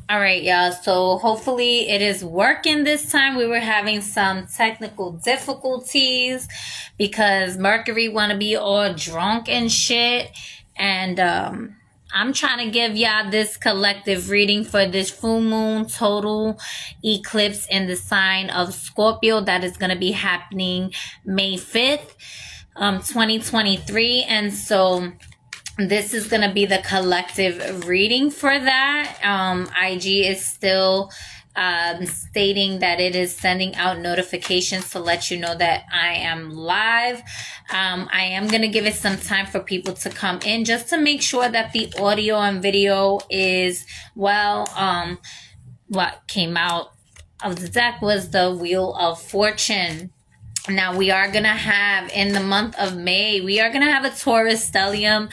All right, y'all. So hopefully it is working this time. We were having some technical difficulties because Mercury want to be all drunk and shit. And I'm trying to give y'all this collective reading for this full moon total eclipse in the sign of Scorpio that is going to be happening May 5th, 2023. And so this is going to be the collective reading for that. IG is still stating that it is sending out notifications to let you know that I am live. I am going to give it some time for people to come in just to make sure that the audio and video is well. What came out of the deck was the Wheel of Fortune. Now we are going to have, in the month of May, we are going to have a Taurus stellium.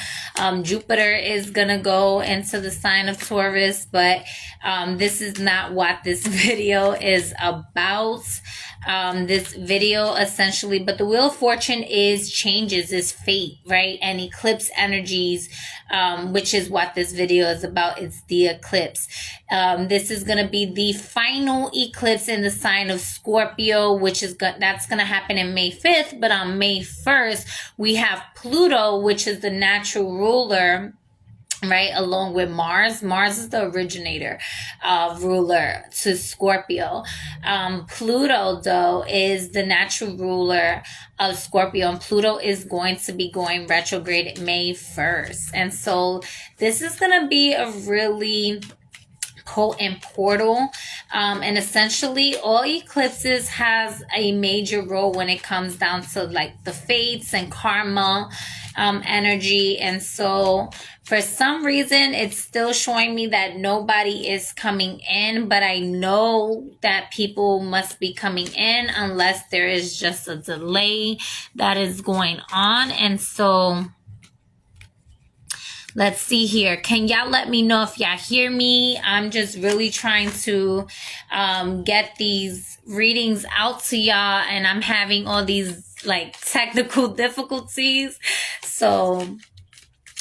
Jupiter is going to go into the sign of Taurus, but this is not what this video is about. This video essentially, but the Wheel of Fortune is changes, is fate, right? And eclipse energies, which is what this video is about. It's the eclipse. This is going to be the final eclipse in the sign of Scorpio, which is that's going to happen in May 5th, but on May 1st, we have Pluto, which is the natural ruler, right, along with Mars. Mars is the originator ruler to Scorpio. Pluto, though, is the natural ruler of Scorpio, and Pluto is going to be going retrograde May 1st. And so this is going to be a really potent portal, and essentially all eclipses has a major role when it comes down to like the fates and karma energy. And so for some reason it's still showing me that nobody is coming in, but I know that people must be coming in unless there is just a delay that is going on. And so let's see here. Can y'all let me know if y'all hear me? I'm just really trying to get these readings out to y'all, and I'm having all these like technical difficulties. So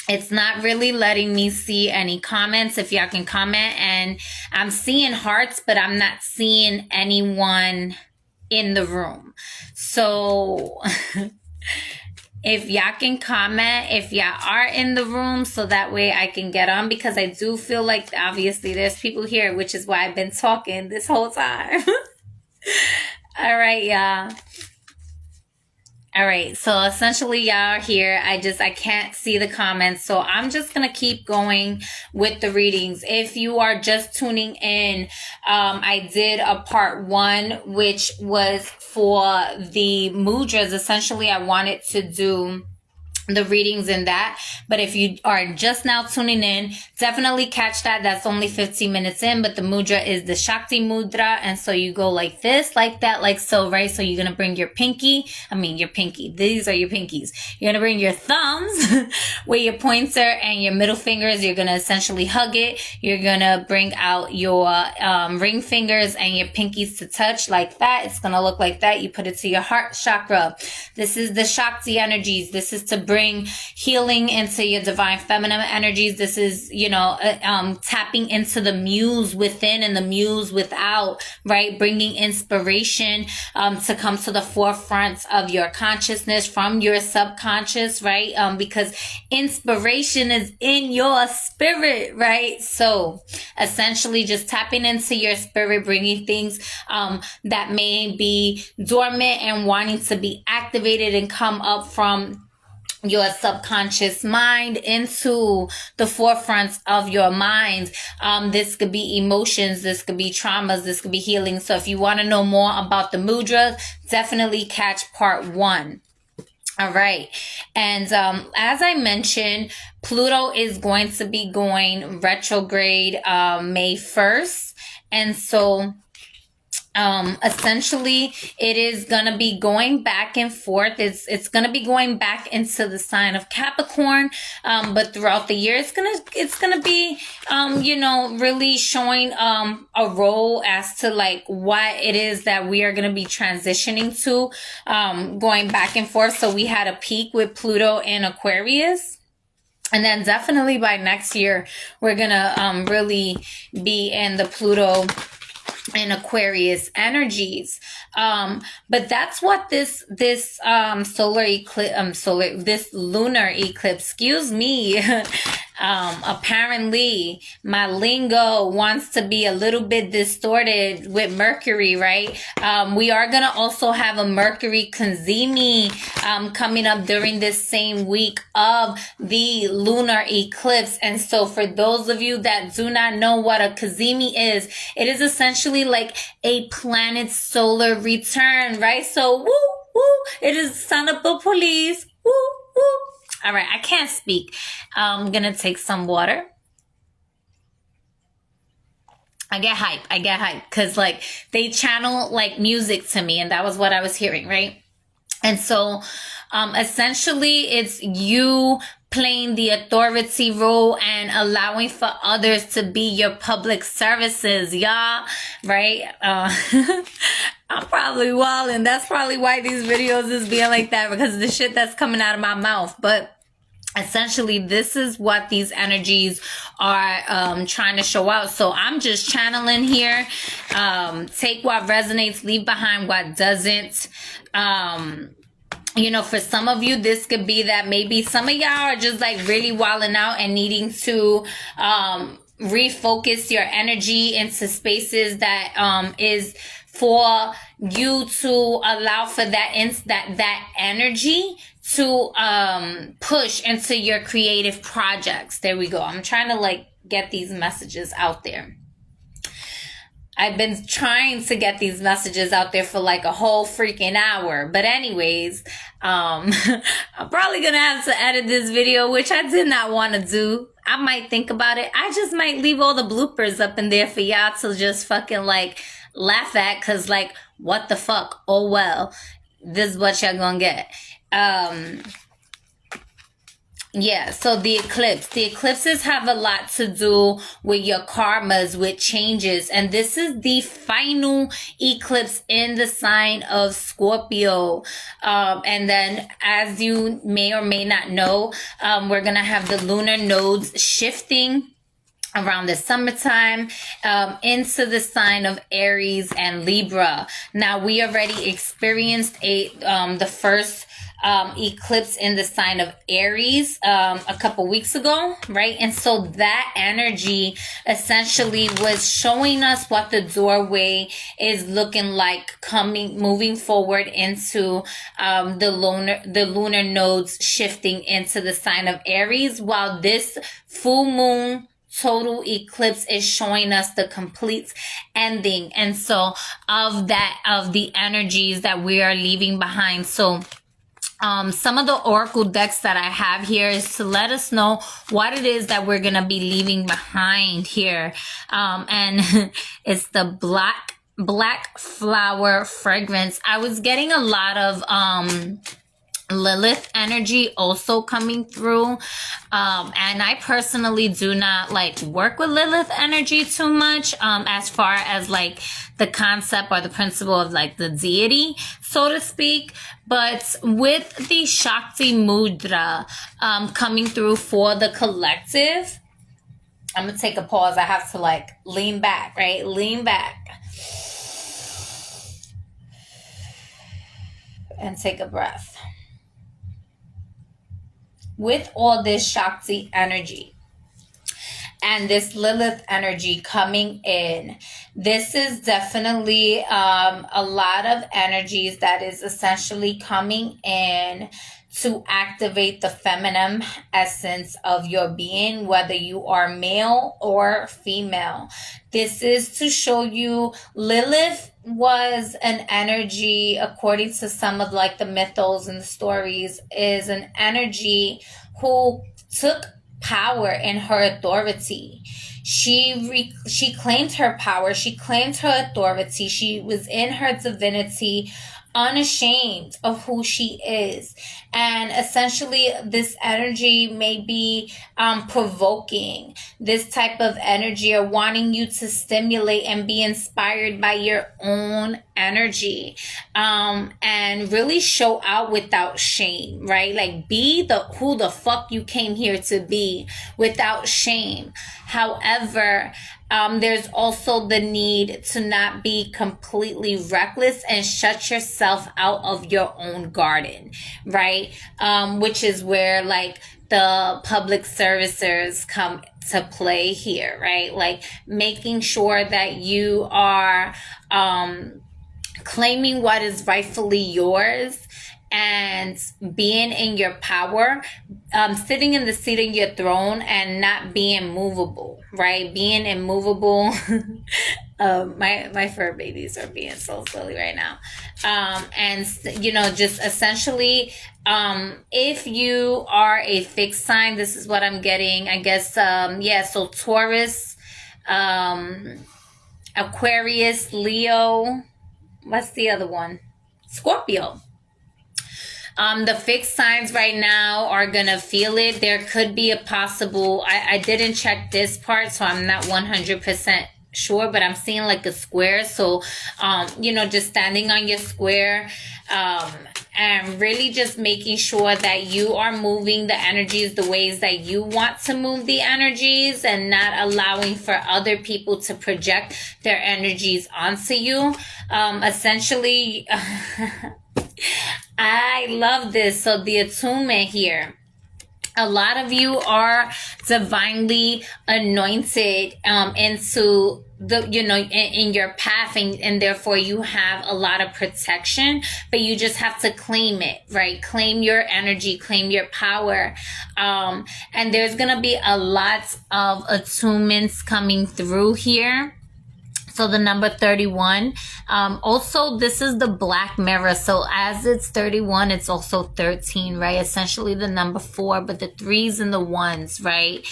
it's not really letting me see any comments. If y'all can comment, and I'm seeing hearts, but I'm not seeing anyone in the room. So if y'all can comment if y'all are in the room, so that way I can get on, because I do feel like obviously there's people here, which is why I've been talking this whole time. All right, y'all. All right, so essentially y'all are here. I can't see the comments, so I'm just gonna keep going with the readings. If you are just tuning in, I did a part 1, which was for the mudras. Essentially, I wanted to do the readings in that, but if you are just now tuning in, definitely catch that. That's only 15 minutes in, but the mudra is the Shakti mudra, and so you go like this, like that, like so, right? So you're gonna bring your pinky, these are your pinkies. You're gonna bring your thumbs with your pointer and your middle fingers. You're gonna essentially hug it. You're gonna bring out your ring fingers and your pinkies to touch like that. It's gonna look like that. You put it to your heart chakra. This is the Shakti energies. This is to bring healing into your divine feminine energies. This is, tapping into the muse within and the muse without, right? Bringing inspiration to come to the forefront of your consciousness from your subconscious, right? Because inspiration is in your spirit, right? So essentially just tapping into your spirit, bringing things that may be dormant and wanting to be activated and come up from your subconscious mind into the forefront of your mind. This could be emotions, this could be traumas, this could be healing. So if you want to know more about the mudras, definitely catch part 1. All right. And as I mentioned, Pluto is going to be going retrograde May 1st. And so essentially it is going to be going back and forth. It's going to be going back into the sign of Capricorn, but throughout the year it's going to be really showing a role as to like what it is that we are going to be transitioning to, going back and forth. So we had a peak with Pluto in Aquarius. And then definitely by next year, we're gonna really be in the Pluto and Aquarius energies. But that's what this solar eclipse, this lunar eclipse, excuse me, apparently my lingo wants to be a little bit distorted with Mercury, right? We are gonna also have a Mercury Kanzimi coming up during this same week of the lunar eclipse. And so for those of you that do not know what a Kazimi is, it is essentially like a planet's solar return, right? So woo woo, it is son of the police, woo woo. All right, I can't speak. I'm gonna take some water. I get hype because like they channel like music to me, and that was what I was hearing, right? And so essentially it's you playing the authority role and allowing for others to be your public services, y'all, right? I'm probably wilding. That's probably why these videos is being like that, because of the shit that's coming out of my mouth. But essentially, this is what these energies are trying to show out. So I'm just channeling here. Take what resonates, leave behind what doesn't. You know, for some of you, this could be that maybe some of y'all are just like really wilding out and needing to refocus your energy into spaces that is for you to allow for that energy to push into your creative projects. There we go. I'm trying to like get these messages out there. I've been trying to get these messages out there for like a whole freaking hour. But anyways, I'm probably going to have to edit this video, which I did not want to do. I might think about it. I just might leave all the bloopers up in there for y'all to just fucking like laugh at. Cause like, what the fuck? Oh well, this is what y'all gonna get. Yeah, so the eclipses have a lot to do with your karmas, with changes. And this is the final eclipse in the sign of Scorpio. And then as you may or may not know, we're going to have the lunar nodes shifting around the summertime into the sign of Aries and Libra. Now we already experienced the first eclipse in the sign of Aries a couple weeks ago, right? And so that energy essentially was showing us what the doorway is looking like moving forward into the lunar nodes shifting into the sign of Aries, while this full moon total eclipse is showing us the complete ending. And so of the energies that we are leaving behind. So some of the oracle decks that I have here is to let us know what it is that we're going to be leaving behind here. And it's the black flower fragrance. I was getting a lot of Lilith energy also coming through. And I personally do not like work with Lilith energy too much, as far as like the concept or the principle of like the deity, so to speak. But with the Shakti Mudra, coming through for the collective, I'm going to take a pause. I have to like lean back, right? Lean back. And take a breath. With all this Shakti energy and this Lilith energy coming in, this is definitely a lot of energies that is essentially coming in to activate the feminine essence of your being, whether you are male or female. This is to show you Lilith was an energy, according to some of like the mythos and the stories, is an energy who took power in her authority. She claimed her power. She claimed her authority. She was in her divinity unashamed of who she is. And essentially this energy may be provoking this type of energy, or wanting you to stimulate and be inspired by your own energy, and really show out without shame, right? Like, be who the fuck you came here to be without shame. However, there's also the need to not be completely reckless and shut yourself out of your own garden, right? Which is where, like, the public servicers come to play here, right? Like, making sure that you are claiming what is rightfully yours and being in your power, sitting in the seat of your throne and not being movable, right? Being immovable. My fur babies are being so silly right now. And, you know, just essentially, if you are a fixed sign, this is what I'm getting, I guess. So Taurus, Aquarius, Leo, what's the other one? Scorpio. The fixed signs right now are gonna feel it. There could be a possible, I didn't check this part, so I'm not 100% sure, but I'm seeing like a square. So, you know, just standing on your square, and really just making sure that you are moving the energies the ways that you want to move the energies, and not allowing for other people to project their energies onto you. Essentially, I love this. So the attunement here. A lot of you are divinely anointed into the, you know, in your path, and therefore you have a lot of protection, but you just have to claim it, right? Claim your energy, claim your power. And there's going to be a lot of attunements coming through here. So the number 31, also this is the black mirror. So as it's 31, it's also 13, right? Essentially the number 4, but the 3s and the 1s, right?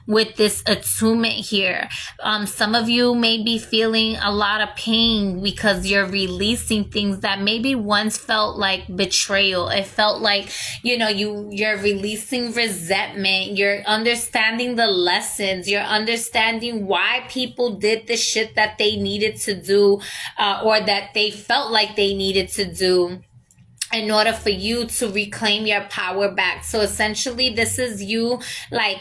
With this attunement here, some of you may be feeling a lot of pain because you're releasing things that maybe once felt like betrayal. It felt like, you know, you're releasing resentment. You're understanding the lessons. You're understanding why people did the shit that they needed to do, or that they felt like they needed to do, in order for you to reclaim your power back. So essentially this is you, like,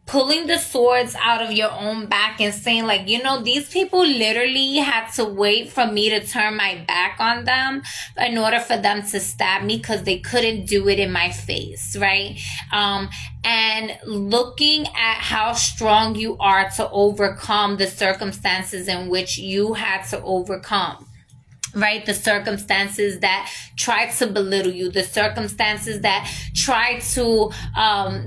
pulling the swords out of your own back and saying, like, you know, these people literally had to wait for me to turn my back on them in order for them to stab me, because they couldn't do it in my face, right? And looking at how strong you are to overcome the circumstances in which you had to overcome. Right? The circumstances that try to belittle you, the circumstances that try to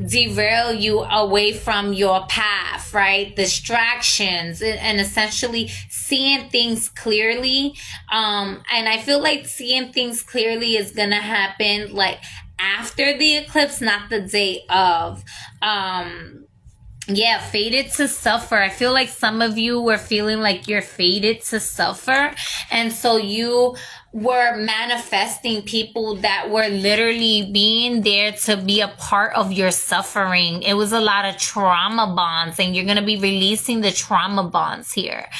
derail you away from your path, right? Distractions, and essentially seeing things clearly. And I feel like seeing things clearly is gonna happen like after the eclipse, not the day of. Yeah, fated to suffer. I feel like some of you were feeling like you're fated to suffer. And so you were manifesting people that were literally being there to be a part of your suffering. It was a lot of trauma bonds, and you're going to be releasing the trauma bonds here.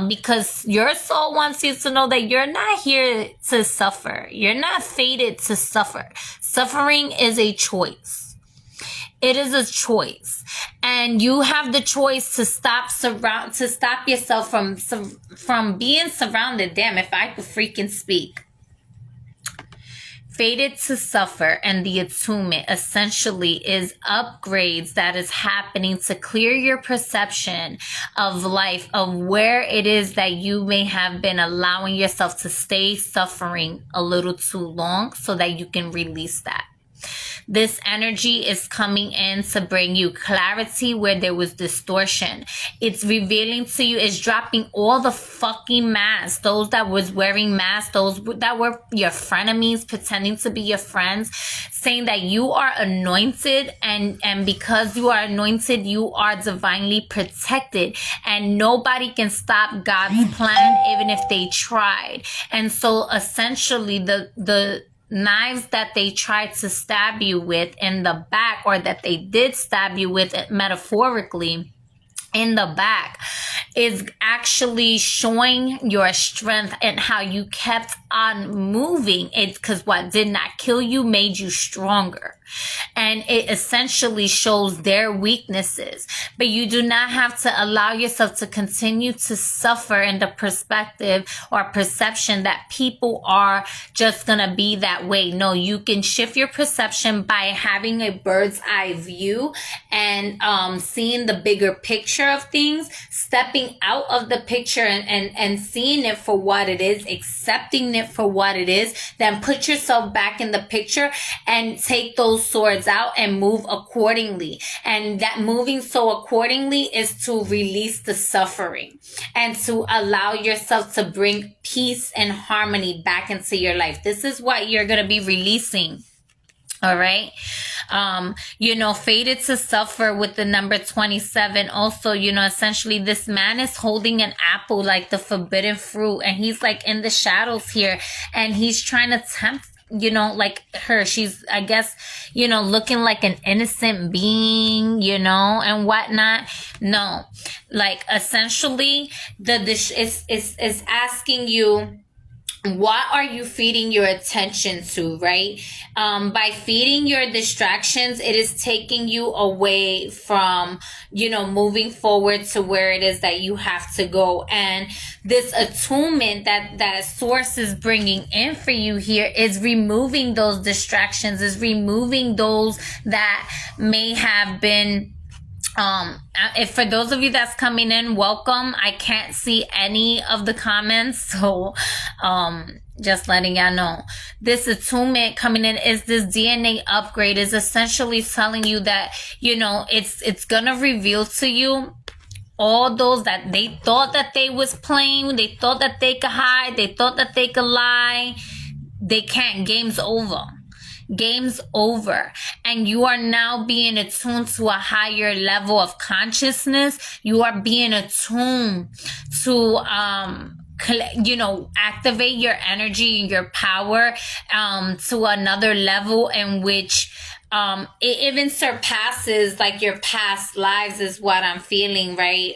Because your soul wants you to know that you're not here to suffer. You're not fated to suffer. Suffering is a choice. It is a choice, and you have the choice to stop yourself from being surrounded. Damn, if I could freaking speak. Fated to suffer, and the attunement essentially is upgrades that is happening to clear your perception of life, of where it is that you may have been allowing yourself to stay suffering a little too long, so that you can release that. This energy is coming in to bring you clarity where there was distortion. It's revealing to you, it's dropping all the fucking masks. Those that was wearing masks, those that were your frenemies, pretending to be your friends, saying that you are anointed, and because you are anointed, you are divinely protected, and nobody can stop God's plan even if they tried. And so essentially the knives that they tried to stab you with in the back, or that they did stab you with metaphorically in the back, is actually showing your strength and how you kept on moving. It's because what did not kill you made you stronger. And it essentially shows their weaknesses. But you do not have to allow yourself to continue to suffer in the perspective or perception that people are just going to be that way. No, you can shift your perception by having a bird's eye view and seeing the bigger picture of things, stepping out of the picture and seeing it for what it is, accepting it for what it is. Then put yourself back in the picture and take those swords out and move accordingly. And that moving so accordingly is to release the suffering and to allow yourself to bring peace and harmony back into your life. This is what you're going to be releasing. All right. Fated to suffer with the number 27. Also, essentially this man is holding an apple, like the forbidden fruit, and he's like in the shadows here, and he's trying to tempt like her. She's, I guess, looking like an innocent being, and whatnot. No, like essentially the dish is asking you, what are you feeding your attention to, right? By feeding your distractions, it is taking you away from, moving forward to where it is that you have to go. And this attunement that source is bringing in for you here is removing those distractions, is removing those that may have been if for those of you that's coming in, welcome. I can't see any of the comments, so just letting y'all know. This attunement coming in is this DNA upgrade, is essentially telling you that it's gonna reveal to you all those that they thought that they was playing, they thought that they could hide, they thought that they could lie. They can't. Game's over. Game's over. And you are now being attuned to a higher level of consciousness. You are being attuned to activate your energy and your power to another level in which it even surpasses like your past lives, is what I'm feeling, right?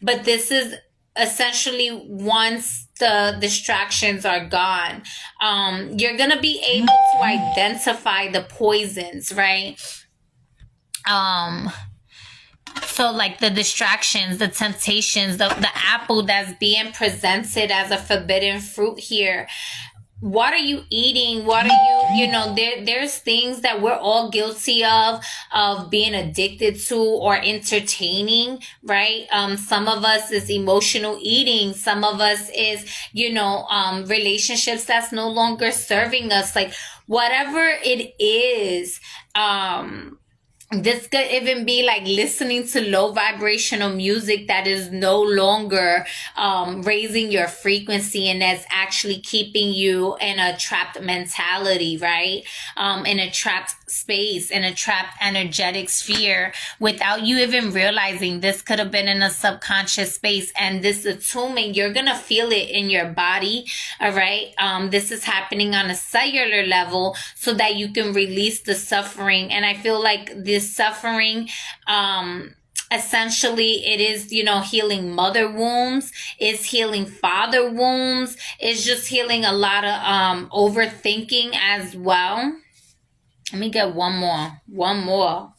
But this is essentially once the distractions are gone, you're gonna be able to identify the poisons, right? So like the distractions, the temptations, the apple that's being presented as a forbidden fruit here. What are you eating? What are you, there's things that we're all guilty of being addicted to or entertaining, right? Some of us is emotional eating. Some of us is, relationships that's no longer serving us. Like whatever it is, this could even be like listening to low vibrational music that is no longer raising your frequency, and that's actually keeping you in a trapped mentality, right? In a trapped space, in a trapped energetic sphere without you even realizing. This could have been in a subconscious space, and this attunement, you're gonna feel it in your body, all right? This is happening on a cellular level so that you can release the suffering. And I feel like this suffering, essentially it is, healing mother wounds, is healing father wounds, is just healing a lot of overthinking as well. Let me get one more.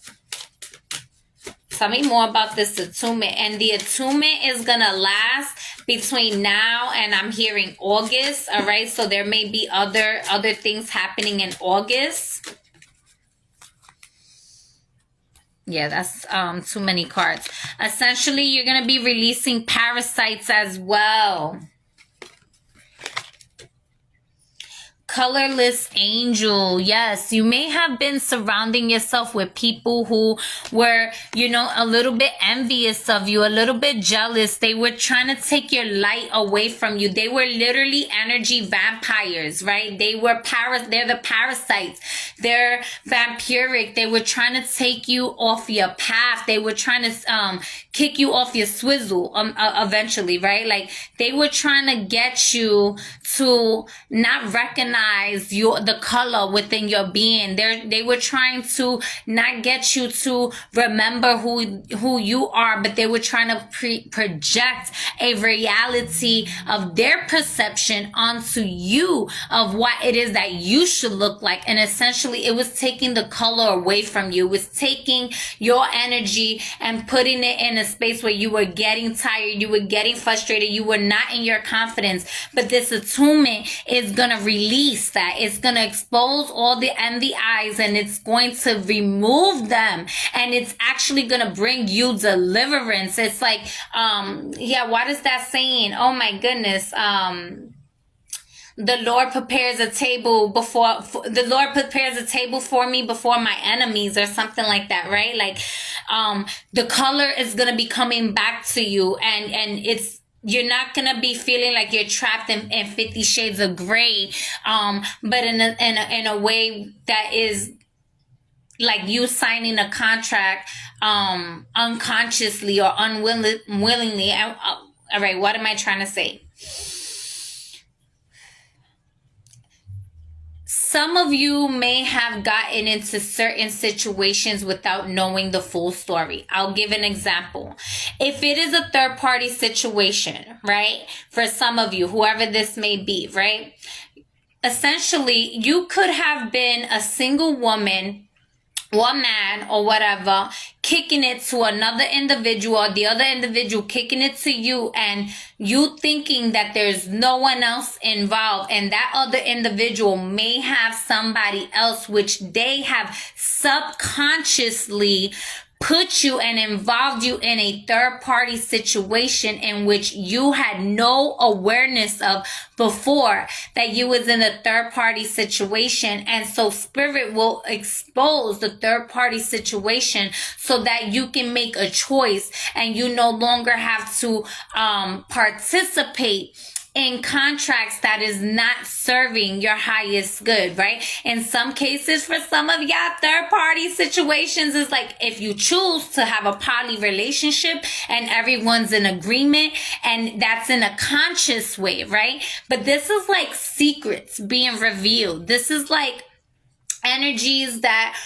Tell me more about this attunement. And the attunement is gonna last between now and I'm hearing August, all right? So there may be other things happening in August. Yeah, that's too many cards. Essentially, you're going to be releasing parasites as well. colorless angel. Yes, you may have been surrounding yourself with people who were, you know, a little bit envious of you, a little bit jealous. They were trying to take your light away from you. They were literally energy vampires, right? They're the parasites. They're vampiric. They were trying to take you off your path. They were trying to kick you off your swizzle eventually, right? Like, they were trying to get you to not recognize the color within your being. They were trying to not get you to remember who you are, but they were trying to project a reality of their perception onto you of what it is that you should look like. And essentially, it was taking the color away from you. It was taking your energy and putting it in a space where you were getting tired, you were getting frustrated, you were not in your confidence. But this attunement is going to release that. It's going to expose all the envy eyes, and it's going to remove them, and it's actually going to bring you deliverance. It's like, what is that saying? Oh my goodness. The Lord prepares a table for me before my enemies, or something like that, right? Like, the color is going to be coming back to you, and you're not going to be feeling like you're trapped in 50 shades of gray, but in a way that is like you signing a contract unconsciously or unwillingly. All right, what am I trying to say? Some of you may have gotten into certain situations without knowing the full story. I'll give an example. If it is a third-party situation, right? For some of you, whoever this may be, right? Essentially, you could have been a single woman, one man or whatever, kicking it to another individual, or the other individual kicking it to you, and you thinking that there's no one else involved, and that other individual may have somebody else which they have subconsciously put you and involved you in a third-party situation in which you had no awareness of before that you was in a third-party situation. And so spirit will expose the third-party situation so that you can make a choice, and you no longer have to participate in contracts that is not serving your highest good, right? In some cases, for some of y'all, third-party situations is like if you choose to have a poly relationship and everyone's in agreement, and that's in a conscious way, right? But this is like secrets being revealed. This is like energies that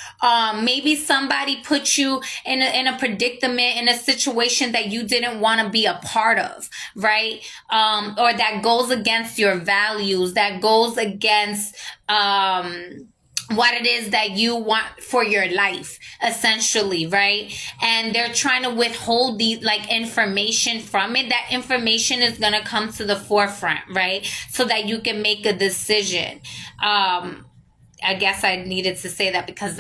maybe somebody put you in a predicament, in a situation that you didn't want to be a part of, right? Or that goes against your values, that goes against what it is that you want for your life, essentially, right? And they're trying to withhold the information from it. That information is going to come to the forefront, right? So that you can make a decision. I guess I needed to say that because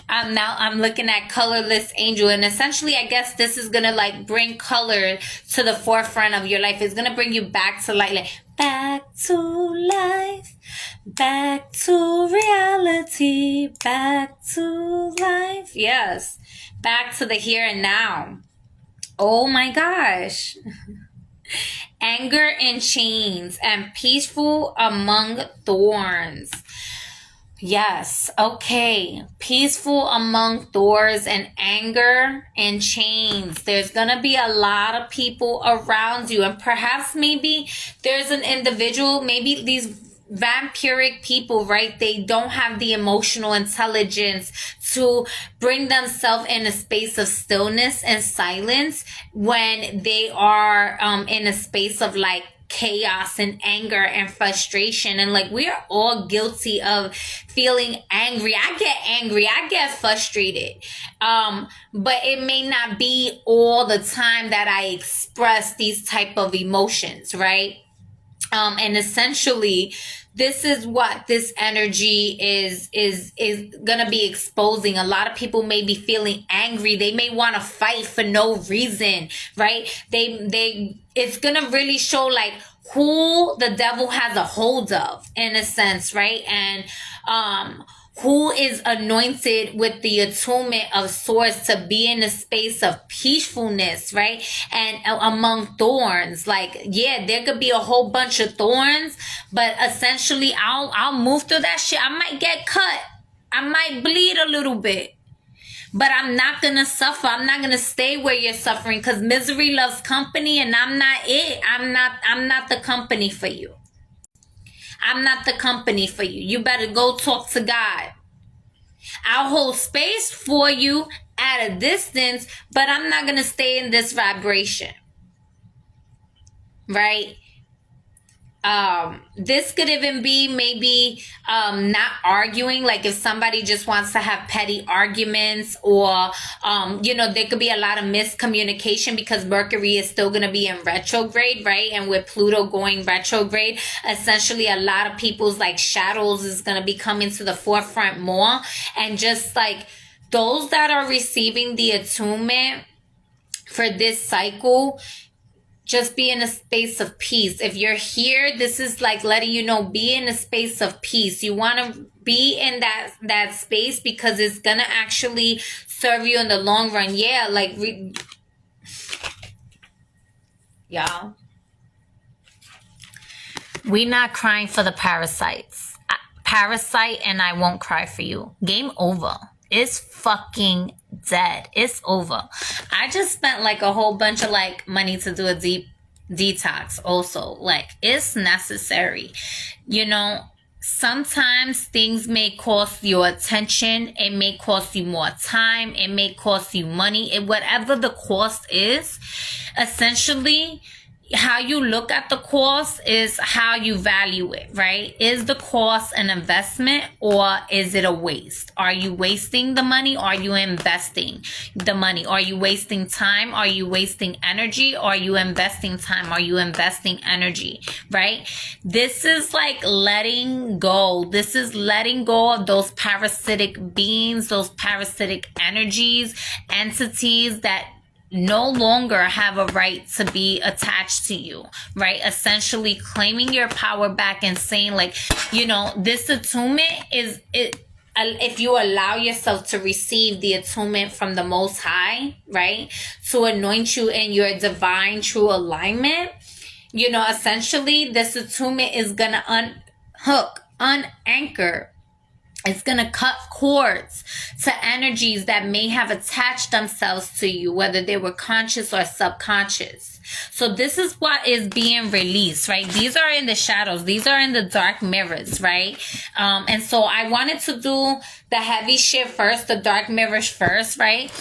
I'm looking at colorless angel, and essentially I guess this is gonna bring color to the forefront of your life. It's gonna bring you back to like back to life, back to reality, back to life. Yes, back to the here and now. Oh my gosh. Anger in chains and peaceful among thorns. Yes, okay. Peaceful among thorns and anger and chains. There's going to be a lot of people around you, and perhaps maybe there's an individual, maybe these vampiric people, right? They don't have the emotional intelligence to bring themselves in a space of stillness and silence when they are in a space of chaos and anger and frustration. And we are all guilty of feeling angry. I get angry, I get frustrated, but it may not be all the time that I express these type of emotions, right? And essentially this is what this energy is gonna be exposing. A lot of people may be feeling angry. They may want to fight for no reason, right? It's gonna really show like who the devil has a hold of, in a sense, right? And who is anointed with the attunement of swords to be in a space of peacefulness, right? And among thorns, like, yeah, there could be a whole bunch of thorns, but essentially I'll move through that shit. I might get cut. I might bleed a little bit, but I'm not going to suffer. I'm not going to stay where you're suffering, because misery loves company, and I'm not it. I'm not the company for you. I'm not the company for you. You better go talk to God. I'll hold space for you at a distance, but I'm not going to stay in this vibration. Right? This could even be maybe not arguing, like if somebody just wants to have petty arguments, or there could be a lot of miscommunication because Mercury is still going to be in retrograde, right? And with Pluto going retrograde, essentially a lot of people's like shadows is going to be coming to the forefront more. And just like those that are receiving the attunement for this cycle, just be in a space of peace. If you're here, this is like letting you know, be in a space of peace. You want to be in that space because it's going to actually serve you in the long run. Yeah, like, y'all, we're not crying for the parasites. Parasite and I won't cry for you. Game over. It's fucking dead. It's over. I just spent like a whole bunch of like money to do a deep detox also. Like, it's necessary. Sometimes things may cost your attention. It may cost you more time. It may cost you money. Whatever the cost is, essentially, how you look at the cost is how you value it, right? Is the cost an investment, or is it a waste? Are you wasting the money? Or are you investing the money? Are you wasting time? Are you wasting energy? Or are you investing time? Are you investing energy, right? This is like letting go. This is letting go of those parasitic beings, those parasitic energies, entities that no longer have a right to be attached to you, right? Essentially claiming your power back and saying like, this attunement is it. If you allow yourself to receive the attunement from the Most High, right, to anoint you in your divine true alignment, essentially this attunement is going to unanchor. It's going to cut cords to energies that may have attached themselves to you, whether they were conscious or subconscious. So this is what is being released, right? These are in the shadows. These are in the dark mirrors, right? And so I wanted to do the heavy shit first, the dark mirrors first, right?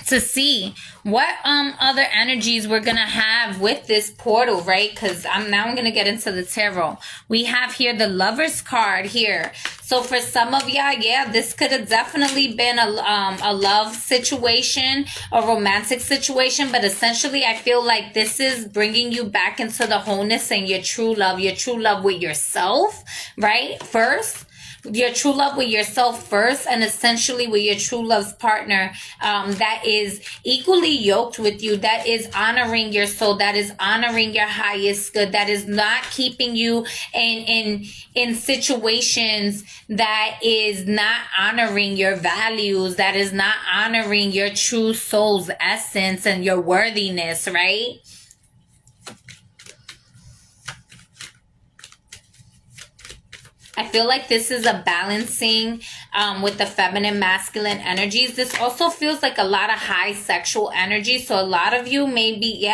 To see what other energies we're gonna have with this portal, right? Because I'm gonna get into the tarot. We have here the Lover's card here. So for some of y'all, yeah, this could have definitely been a love situation, a romantic situation, but essentially I feel like this is bringing you back into the wholeness and your true love with yourself, right? First. Your true love with yourself first, and essentially with your true love's partner that is equally yoked with you, that is honoring your soul, that is honoring your highest good, that is not keeping you in situations that is not honoring your values, that is not honoring your true soul's essence and your worthiness, right? I feel like this is a balancing with the feminine, masculine energies. This also feels like a lot of high sexual energy. So a lot of you may be,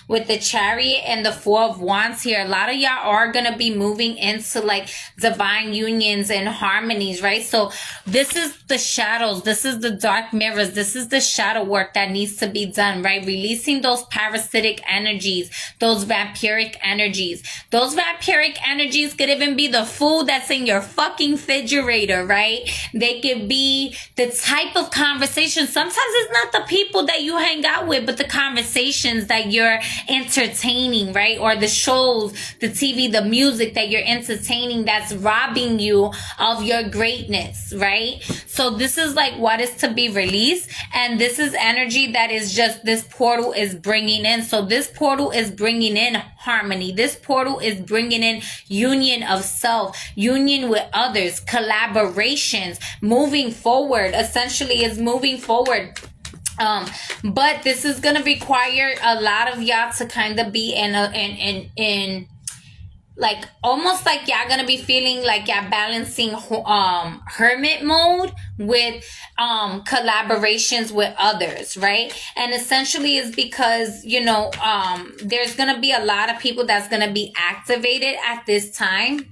with the Chariot and the Four of Wands here, a lot of y'all are going to be moving into like divine unions and harmonies, right? So this is the shadows. This is the dark mirrors. This is the shadow work that needs to be done, right? Releasing those parasitic energies, those vampiric energies. Those vampiric energies could even be the food that's in your fucking refrigerator, right? They could be the type of conversation. Sometimes it's not the people that you hang out with, but the conversations that you're entertaining, right? Or the shows, the TV, the music that you're entertaining that's robbing you of your greatness, right? So this is like what is to be released, and this is energy that is just, this portal is bringing in. So this portal is bringing in harmony. This portal is bringing in union of self, union with others, collaborations, moving forward. Essentially is moving forward. But this is gonna require a lot of y'all to kind of be in like, almost like y'all gonna be feeling like y'all balancing hermit mode with collaborations with others, right? And essentially is because, you know, there's gonna be a lot of people that's gonna be activated at this time.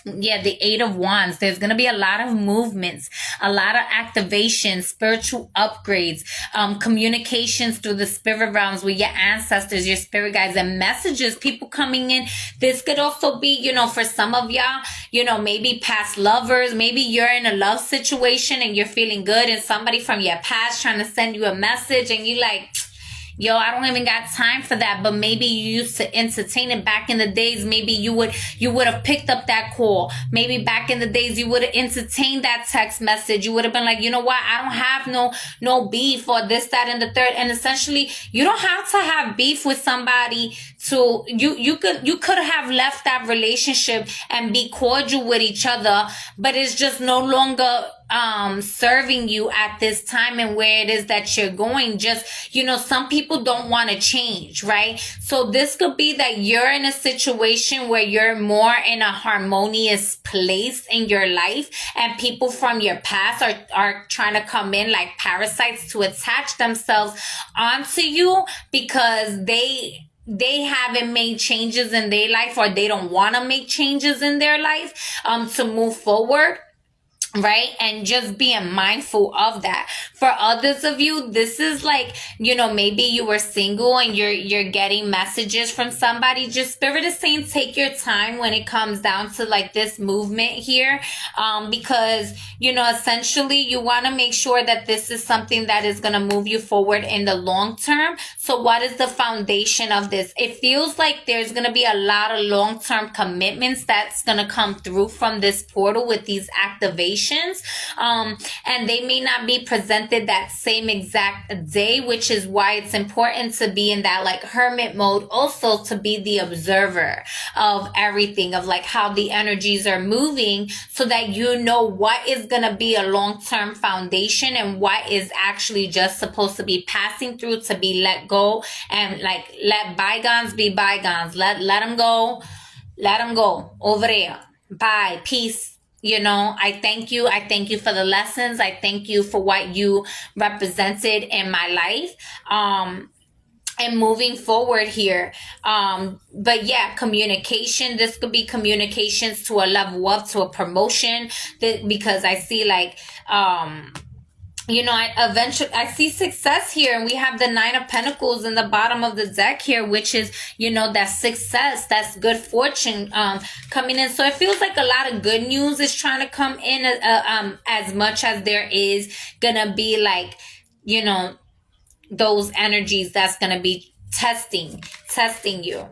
Yeah, the Eight of Wands. There's going to be a lot of movements, a lot of activation, spiritual upgrades, communications through the spirit realms with your ancestors, your spirit guides, and messages, people coming in. This could also be, you know, for some of y'all, you know, maybe past lovers. Maybe you're in a love situation and you're feeling good, and somebody from your past trying to send you a message, and you like, yo, I don't even got time for that. But maybe you used to entertain it back in the days. Maybe you would have picked up that call. Maybe back in the days you would have entertained that text message. You would have been like, you know what? I don't have no beef or this, that, and the third. And essentially, you don't have to have beef with somebody to, you could have left that relationship and be cordial with each other, but it's just no longer serving you at this time and where it is that you're going. Just, you know, some people don't want to change, right? So this could be that you're in a situation where you're more in a harmonious place in your life, and people from your past are trying to come in like parasites to attach themselves onto you because they haven't made changes in their life, or they don't want to make changes in their life to move forward. Right? And just being mindful of that. For others of you, this is like, you know, maybe you were single and you're getting messages from somebody. Just Spirit is saying, take your time when it comes down to like this movement here. Because, you know, essentially you want to make sure that this is something that is going to move you forward in the long term. So what is the foundation of this? It feels like there's going to be a lot of long-term commitments that's going to come through from this portal with these activations. And they may not be presented that same exact day, which is why it's important to be in that like hermit mode, also to be the observer of everything, of like how the energies are moving, so that you know what is going to be a long-term foundation and what is actually just supposed to be passing through to be let go, and like let bygones be bygones. Let them go. Let them go over there. Bye. Peace. You know, I thank you. I thank you for the lessons. I thank you for what you represented in my life. And moving forward here. But yeah, communication. This could be communications to a level up, to a promotion, because I see like, you know, I see success here, and we have the Nine of Pentacles in the bottom of the deck here, which is, you know, that success, that's good fortune, coming in. So it feels like a lot of good news is trying to come in, as much as there is gonna be like, you know, those energies that's gonna be testing you.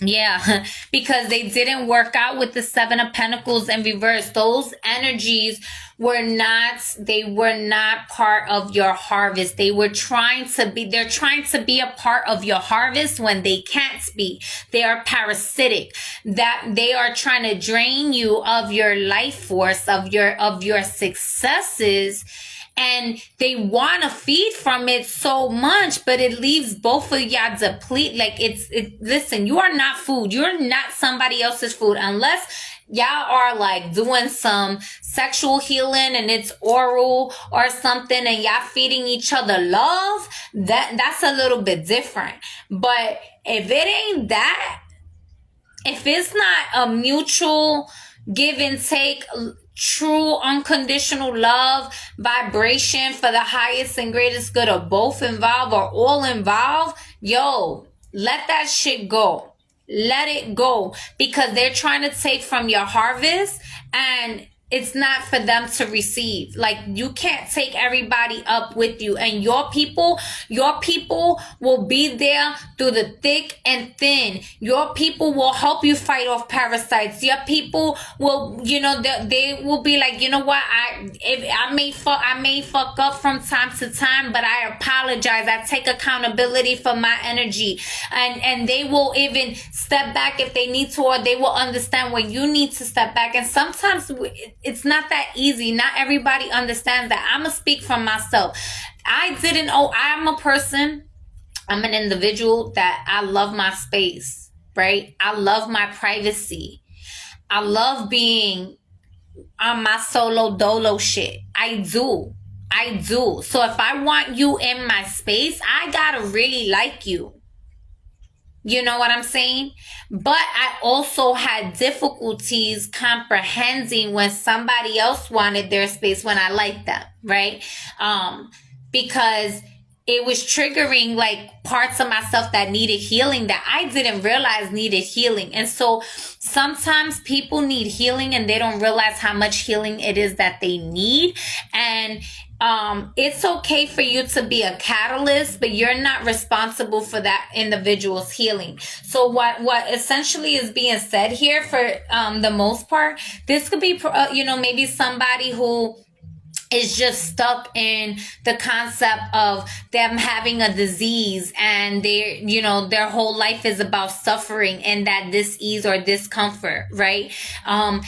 Yeah, because they didn't work out with the Seven of Pentacles in reverse. Those energies were not part of your harvest. They're trying to be a part of your harvest when they can't be. They are parasitic. That they are trying to drain you of your life force, of your successes. And they want to feed from it so much, but it leaves both of y'all deplete. Like listen, you are not food. You're not somebody else's food unless y'all are like doing some sexual healing and it's oral or something, and y'all feeding each other love. That's a little bit different. But if it ain't that, if it's not a mutual give and take, true unconditional love vibration for the highest and greatest good of both involved or all involved, yo, let that shit go. Let it go, because they're trying to take from your harvest, and it's not for them to receive. Like, you can't take everybody up with you, and your people will be there through the thick and thin. Your people will help you fight off parasites. Your people will, you know, they will be like, you know what, I may fuck up from time to time, but I apologize. I take accountability for my energy, and they will even step back if they need to, or they will understand when you need to step back. And sometimes it's not that easy. Not everybody understands that. I'm gonna speak from myself. I'm a person, I'm an individual that I love my space, right? I love my privacy. I love being on my solo dolo shit. I do. So if I want you in my space, I gotta really like you. You know what I'm saying? But I also had difficulties comprehending when somebody else wanted their space when I liked them, right? Because it was triggering like parts of myself that needed healing that I didn't realize needed healing. And so sometimes people need healing and they don't realize how much healing it is that they need. And it's okay for you to be a catalyst, but you're not responsible for that individual's healing. So what essentially is being said here, for the most part, this could be, maybe somebody who is just stuck in the concept of them having a disease, and their whole life is about suffering and that dis-ease or discomfort, right? And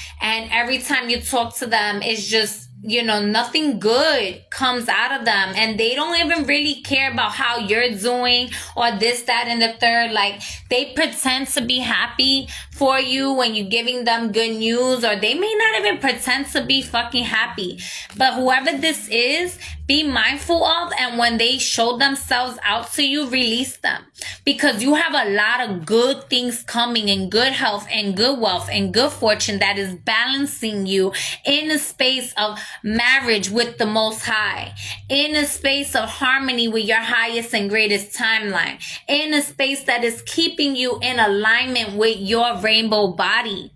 every time you talk to them, it's just, nothing good comes out of them, and they don't even really care about how you're doing or this, that, and the third. Like, they pretend to be happy for you when you're giving them good news, or they may not even pretend to be fucking happy. But whoever this is, be mindful of, and when they show themselves out to you, release them, because you have a lot of good things coming, and good health and good wealth and good fortune that is balancing you in a space of marriage with the Most High, in a space of harmony with your highest and greatest timeline, in a space that is keeping you in alignment with your rainbow body,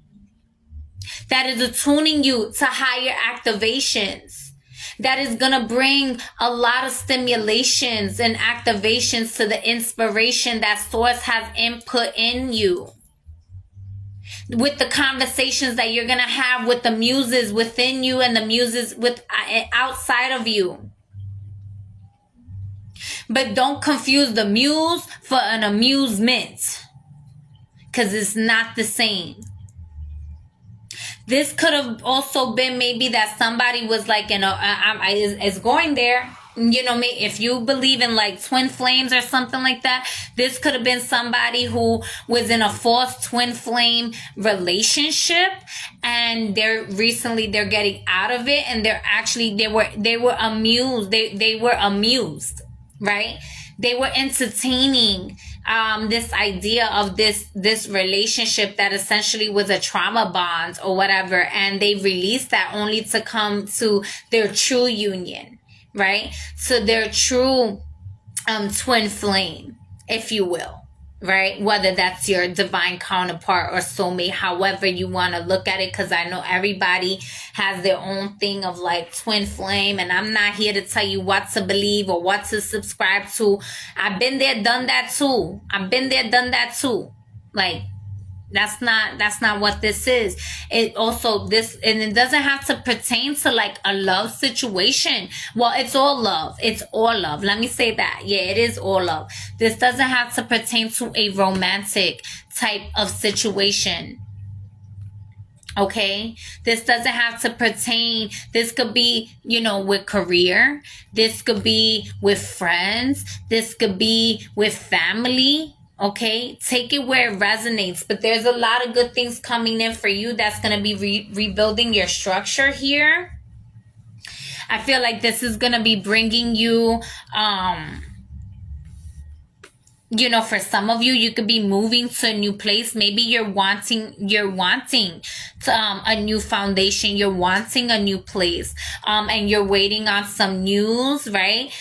that is attuning you to higher activations, that is going to bring a lot of stimulations and activations to the inspiration that Source has input in you, with the conversations that you're going to have with the muses within you and the muses outside of you. But don't confuse the muse for an amusement, because it's not the same. This could have also been maybe that somebody was like, is going there. If you believe in like twin flames or something like that, this could have been somebody who was in a false twin flame relationship, and they're getting out of it, and they were amused. They were amused, right? They were entertaining this idea of this relationship that essentially was a trauma bond or whatever, and they released that only to come to their true union, right? So their true twin flame, if you will, right? Whether that's your divine counterpart or soulmate, however you want to look at it, because I know everybody has their own thing of like twin flame, and I'm not here to tell you what to believe or what to subscribe to. I've been there, done that too. Like, that's not what this is. It doesn't have to pertain to like a love situation. Well, it's all love. Let me say that. Yeah, it is all love. This doesn't have to pertain to a romantic type of situation. Okay? This doesn't have to pertain. This could be, with career. This could be with friends. This could be with family. Okay, take it where it resonates. But there's a lot of good things coming in for you that's going to be rebuilding your structure here. I feel like this is going to be bringing you, for some of you, you could be moving to a new place. Maybe you're wanting to, a new foundation. You're wanting a new place, and you're waiting on some news, right?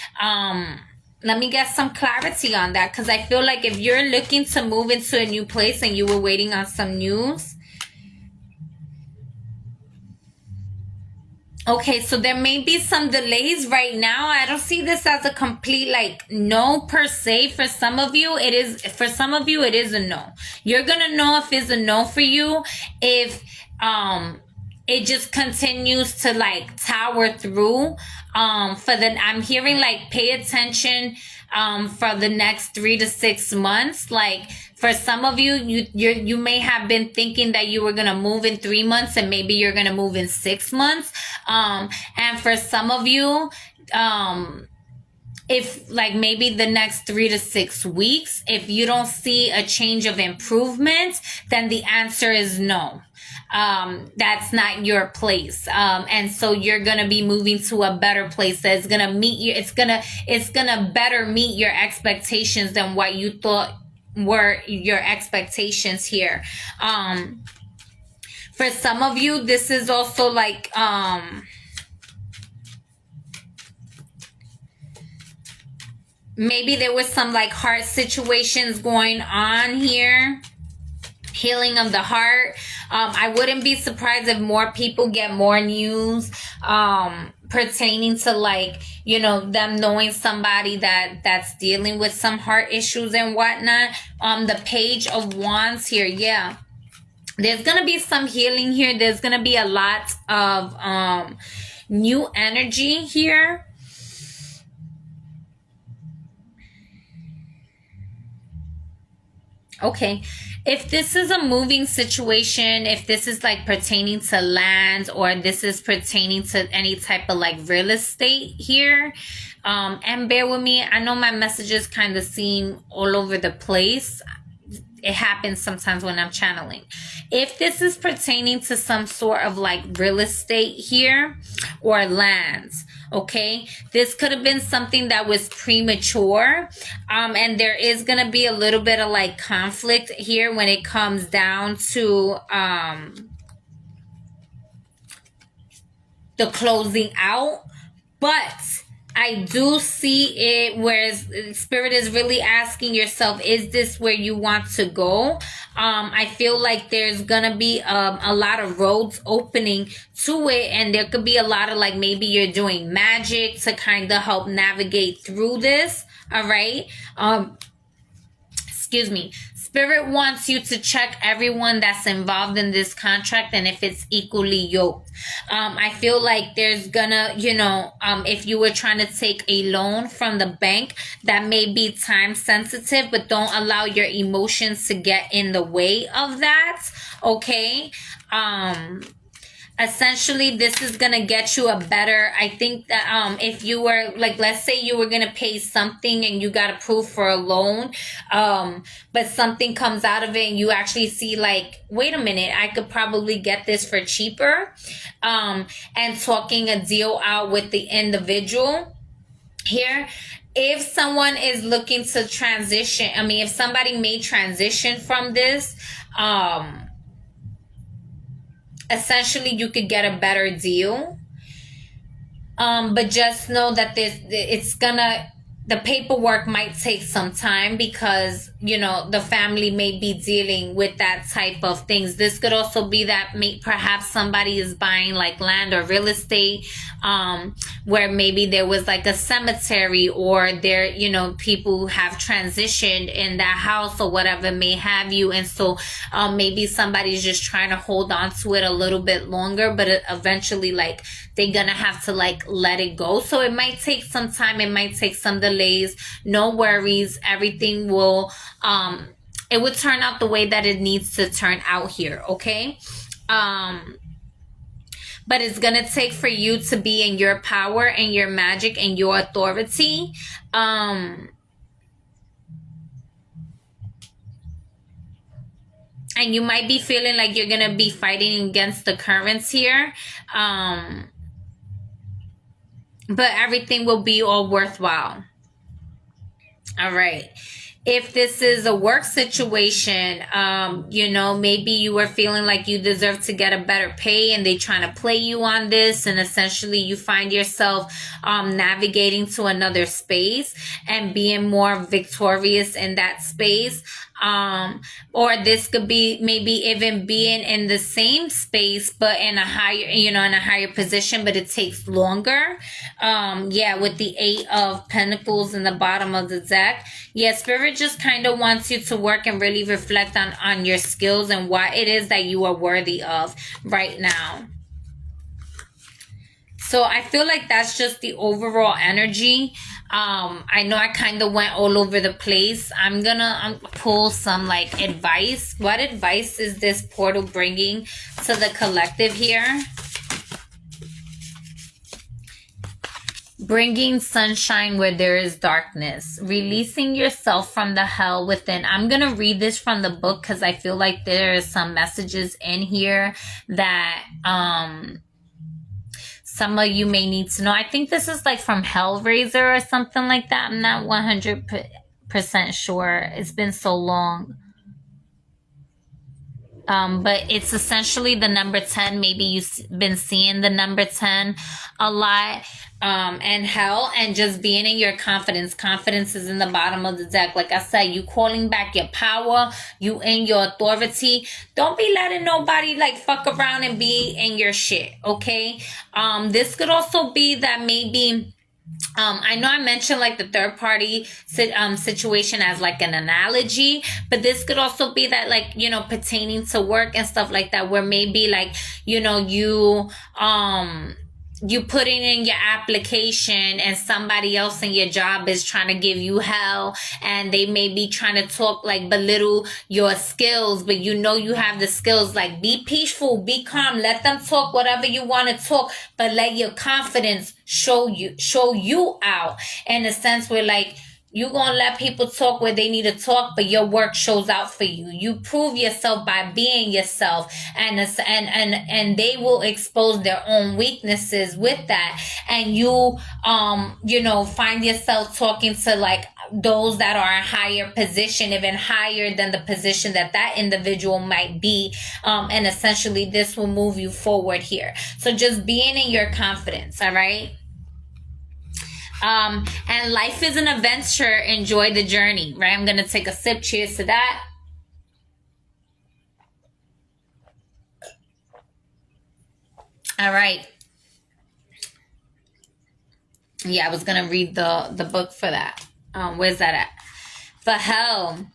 Let me get some clarity on that, because I feel like if you're looking to move into a new place and you were waiting on some news, Okay, so there may be some delays right now. I don't see this as a complete like no per se. For some of you, it is. For some of you, it is a no. You're gonna know if it's a no for you if it just continues to like tower through. For the I'm hearing like pay attention for the next 3 to 6 months. Like for some of you, you may have been thinking that you were gonna move in 3 months, and maybe you're gonna move in 6 months. And for some of you, if like maybe the next 3 to 6 weeks, if you don't see a change of improvement, then the answer is no. That's not your place. And so you're going to be moving to a better place that's going to meet you. It's going to better meet your expectations than what you thought were your expectations here. For some of you, this is also like, maybe there was some like heart situations going on here. Healing of the heart. I wouldn't be surprised if more people get more news pertaining to like, you know, them knowing somebody that's dealing with some heart issues and whatnot. The Page of Wands here, yeah. There's gonna be some healing here. There's gonna be a lot of new energy here. Okay, if this is a moving situation, if this is like pertaining to land, or this is pertaining to any type of like real estate here, and bear with me, I know my messages kind of seem all over the place. It happens sometimes when I'm channeling. If this is pertaining to some sort of like real estate here or lands, okay, this could have been something that was premature, and there is going to be a little bit of like conflict here when it comes down to the closing out. But I do see it where Spirit is really asking yourself, is this where you want to go? I feel like there's gonna be a lot of roads opening to it, and there could be a lot of like maybe you're doing magic to kind of help navigate through this. All right. Excuse me. Spirit wants you to check everyone that's involved in this contract and if it's equally yoked. I feel like there's gonna, you know, if you were trying to take a loan from the bank, that may be time sensitive, but don't allow your emotions to get in the way of that. Okay. Essentially, this is gonna get you a better, I think that if you were like, let's say you were gonna pay something and you got approved for a loan, but something comes out of it and you actually see like, wait a minute, I could probably get this for cheaper, and talking a deal out with the individual here. If someone is looking to transition, I mean, if somebody may transition from this, essentially you could get a better deal, but just know that the paperwork might take some time because, you know, the family may be dealing with that type of things. This could also be that perhaps somebody is buying like land or real estate, where maybe there was like a cemetery, or there, you know, people have transitioned in that house or whatever may have you. And so maybe somebody's just trying to hold on to it a little bit longer, but eventually like they're gonna have to like let it go. So it might take some time. It might take some delays. No worries. Everything will, it would turn out the way that it needs to turn out here. Okay. But it's going to take for you to be in your power and your magic and your authority. And you might be feeling like you're going to be fighting against the currents here. But everything will be all worthwhile. All right. If this is a work situation, you know, maybe you were feeling like you deserve to get a better pay and they trying to play you on this, and essentially you find yourself navigating to another space and being more victorious in that space. Or this could be maybe even being in the same space but in a higher, in a higher position, but it takes longer. Yeah, with the 8 of Pentacles in the bottom of the deck. Yeah, Spirit just kind of wants you to work and really reflect on your skills and what it is that you are worthy of right now. So I feel like that's just the overall energy. I know I kind of went all over the place. I'm gonna pull some like advice. What advice is this portal bringing to the collective here? Bringing sunshine where there is darkness. Releasing yourself from the hell within. I'm going to read this from the book because I feel like there are some messages in here that some of you may need to know. I think this is like from Hellraiser or something like that. I'm not 100% sure. It's been so long. But it's essentially the number 10. Maybe you've been seeing the number 10 a lot. And hell, and just being in your confidence. Confidence is in the bottom of the deck. Like I said, you calling back your power. You in your authority. Don't be letting nobody like fuck around and be in your shit. Okay. This could also be that maybe, I know I mentioned like the third party situation as like an analogy, but this could also be that like, pertaining to work and stuff like that, where maybe like, you putting in your application and somebody else in your job is trying to give you hell, and they may be trying to talk like belittle your skills, but you have the skills. Like, be peaceful, be calm, let them talk whatever you want to talk, but let your confidence show you out, in a sense where like you're going to let people talk where they need to talk, but your work shows out for you. You prove yourself by being yourself, and they will expose their own weaknesses with that. And you, find yourself talking to like those that are in higher position, even higher than the position that individual might be. And essentially this will move you forward here. So just being in your confidence, all right? And life is an adventure. Enjoy the journey, right? I'm going to take a sip. Cheers to that. All right. Yeah, I was going to read the book for that. Where's that at? For hell.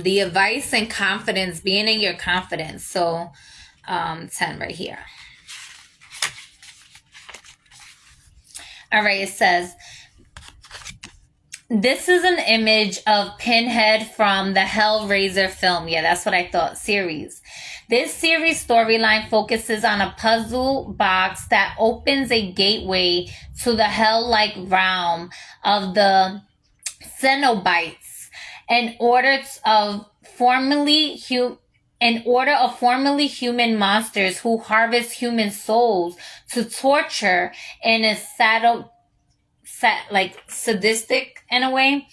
The advice and confidence, being in your confidence. So, 10 right here. All right, it says, this is an image of Pinhead from the Hellraiser film. Yeah, that's what I thought. Series. This series storyline focuses on a puzzle box that opens a gateway to the hell-like realm of the Cenobites in order of formerly human monsters who harvest human souls to torture in a sadistic, in a way,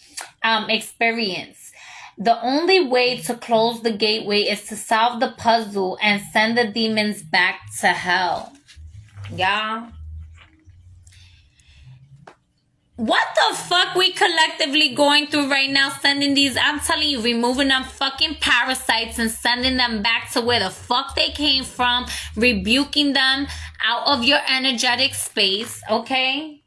experience. The only way to close the gateway is to solve the puzzle and send the demons back to hell. Y'all. What the fuck we collectively going through right now, sending these, I'm telling you, removing them fucking parasites and sending them back to where the fuck they came from, rebuking them out of your energetic space, okay?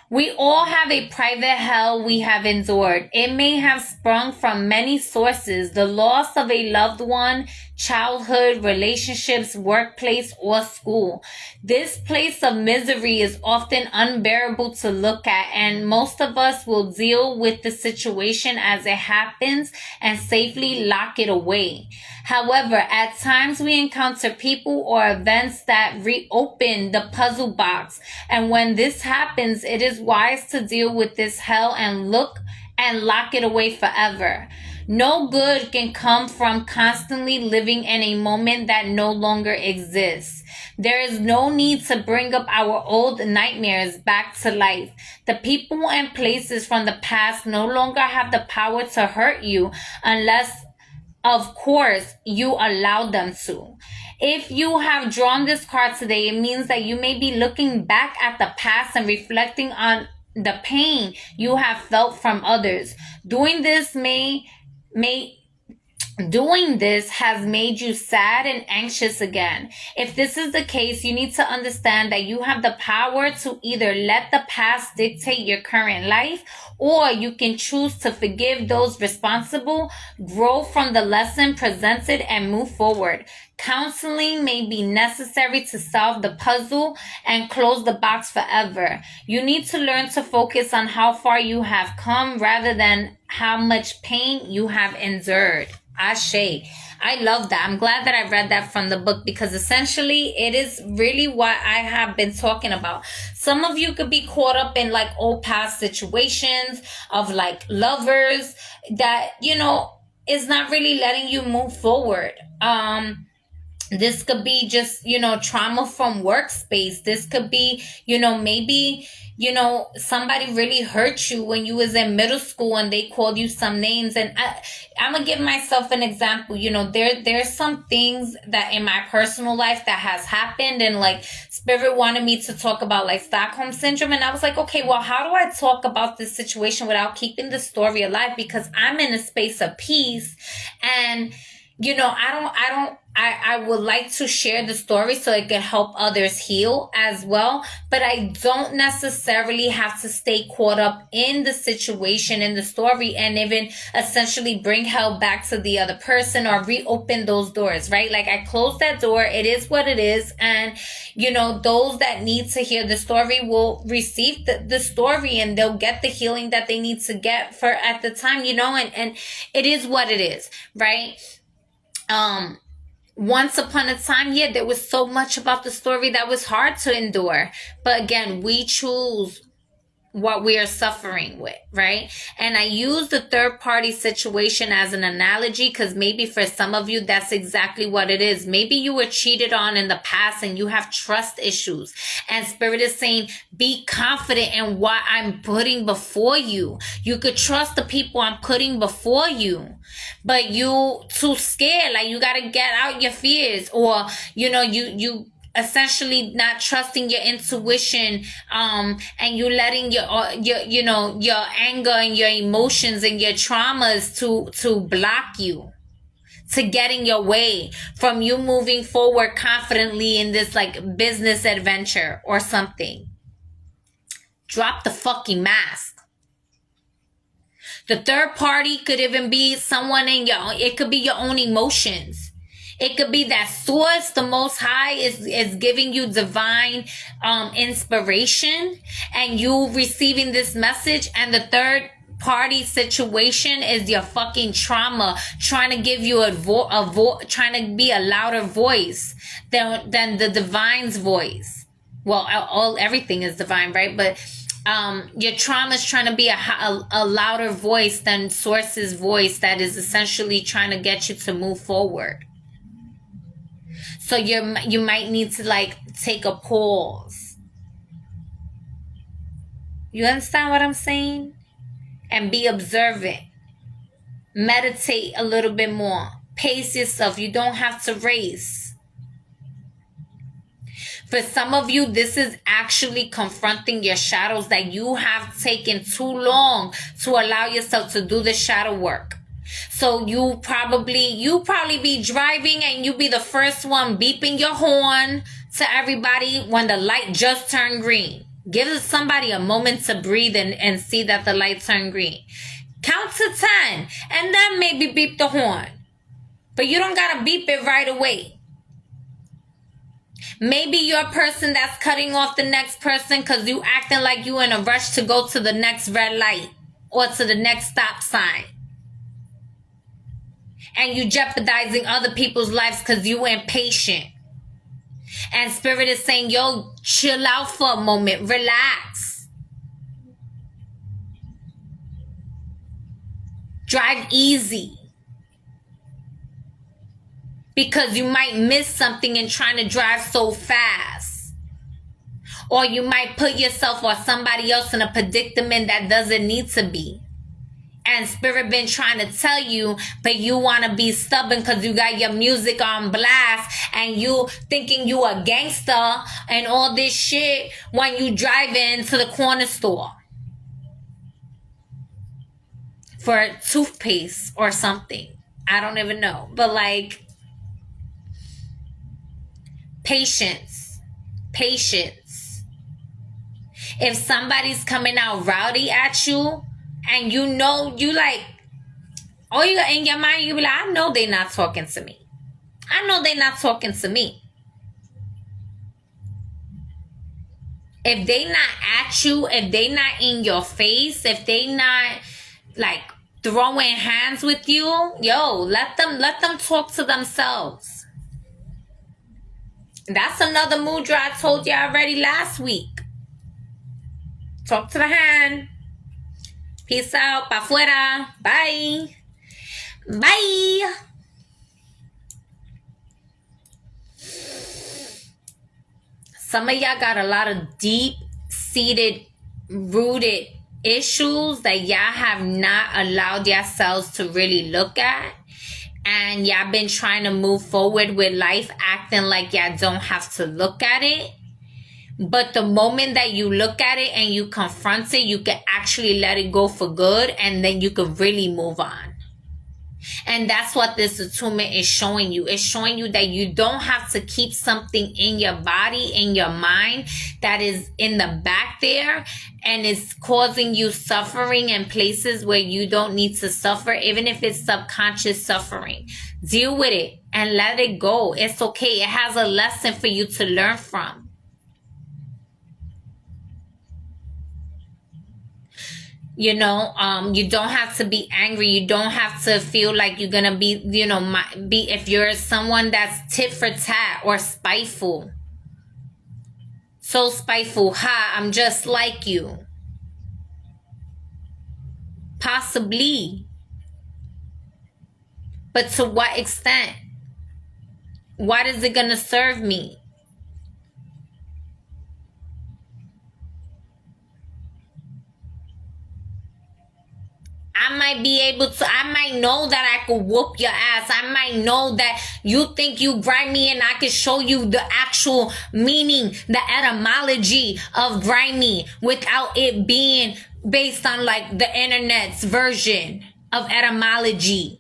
We all have a private hell we have endured. It may have sprung from many sources: the loss of a loved one, childhood, relationships, workplace, or school. This place of misery is often unbearable to look at, and most of us will deal with the situation as it happens and safely lock it away. However, at times we encounter people or events that reopen the puzzle box, and when this happens, it is wise to deal with this hell and lock it away forever. No good can come from constantly living in a moment that no longer exists. There is no need to bring up our old nightmares back to life. The people and places from the past no longer have the power to hurt you unless, of course, you allow them to. If you have drawn this card today, it means that you may be looking back at the past and reflecting on the pain you have felt from others. Doing this may doing this has made you sad and anxious again. If this is the case, you need to understand that you have the power to either let the past dictate your current life, or you can choose to forgive those responsible, grow from the lesson presented, and move forward. Counseling may be necessary to solve the puzzle and close the box forever. You need to learn to focus on how far you have come rather than how much pain you have endured. Ashe. I love that. I'm glad that I read that from the book, because essentially it is really what I have been talking about. Some of you could be caught up in like old past situations of like lovers that, you know, is not really letting you move forward. This could be just, you know, trauma from workspace. This could be, you know, maybe, you know, somebody really hurt you when you was in middle school and they called you some names. And I'm gonna give myself an example. You know, there's some things that in my personal life that has happened, and like Spirit wanted me to talk about like Stockholm syndrome, and I was like, okay, well, how do I talk about this situation without keeping the story alive? Because I'm in a space of peace, and you know, I would like to share the story so it can help others heal as well. But I don't necessarily have to stay caught up in the situation, in the story, and even essentially bring hell back to the other person or reopen those doors, right? Like I closed that door. It is what it is. And, you know, those that need to hear the story will receive the story, and they'll get the healing that they need to get for at the time, you know, and it is what it is, right? Once upon a time, yeah, there was so much about the story that was hard to endure. But again, we choose what we are suffering with, right? And I use the third party situation as an analogy because maybe for some of you, that's exactly what it is. Maybe you were cheated on in the past and you have trust issues. And Spirit is saying, be confident in what I'm putting before you. You could trust the people I'm putting before you, but you too scared. Like you got to get out your fears, or, you know, you essentially not trusting your intuition, and you letting your you know, your anger and your emotions and your traumas to block you, to get in your way from you moving forward confidently in this like business adventure or something. Drop the fucking mask. The third party could even be someone in it could be your own emotions. It could be that source, the Most High, is giving you divine inspiration, and you receiving this message, and the third party situation is your fucking trauma trying to give you trying to be a louder voice than the divine's voice. Well, everything is divine, right? But your trauma is trying to be a louder voice than source's voice that is essentially trying to get you to move forward. So you might need to like take a pause. You understand what I'm saying? And be observant. Meditate a little bit more. Pace yourself. You don't have to race. For some of you, this is actually confronting your shadows that you have taken too long to allow yourself to do the shadow work. So you probably be driving and you be the first one beeping your horn to everybody when the light just turned green. Give somebody a moment to breathe and see that the light turned green. Count to 10 and then maybe beep the horn. But you don't gotta beep it right away. Maybe you're a person that's cutting off the next person because you acting like you in a rush to go to the next red light or to the next stop sign. And you jeopardizing other people's lives because you impatient. And Spirit is saying, yo, chill out for a moment. Relax. Drive easy. Because you might miss something in trying to drive so fast. Or you might put yourself or somebody else in a predicament that doesn't need to be. And Spirit been trying to tell you, but you want to be stubborn because you got your music on blast and you thinking you a gangster and all this shit when you drive into the corner store. for toothpaste or something. I don't even know. But like, patience. If somebody's coming out rowdy at you and you know, you like, oh, you in your mind, you be like, I know they're not talking to me. If they not at you, if they not in your face, if they not like throwing hands with you, let them talk to themselves. That's another mudra I told you already last week. Talk to the hand. Peace out. Pa' fuera. Bye. Bye. Some of y'all got a lot of deep-seated, rooted issues that y'all have not allowed yourselves to really look at. And y'all been trying to move forward with life acting like y'all don't have to look at it. But the moment that you look at it and you confront it, you can actually let it go for good, and then you can really move on. And that's what this attunement is showing you. It's showing you that you don't have to keep something in your body, in your mind, that is in the back there and is causing you suffering in places where you don't need to suffer, even if it's subconscious suffering. Deal with it and let it go. It's okay. It has a lesson for you to learn from. You know, you don't have to be angry. You don't have to feel like you're going to be, you know, if you're someone that's tit for tat or spiteful. So spiteful. Ha, I'm just like you. Possibly. But to what extent? What is it going to serve me? I might be able to, I might know that I could whoop your ass. I might know that you think you grimy and I can show you the actual meaning, the etymology of grimy without it being based on like the internet's version of etymology.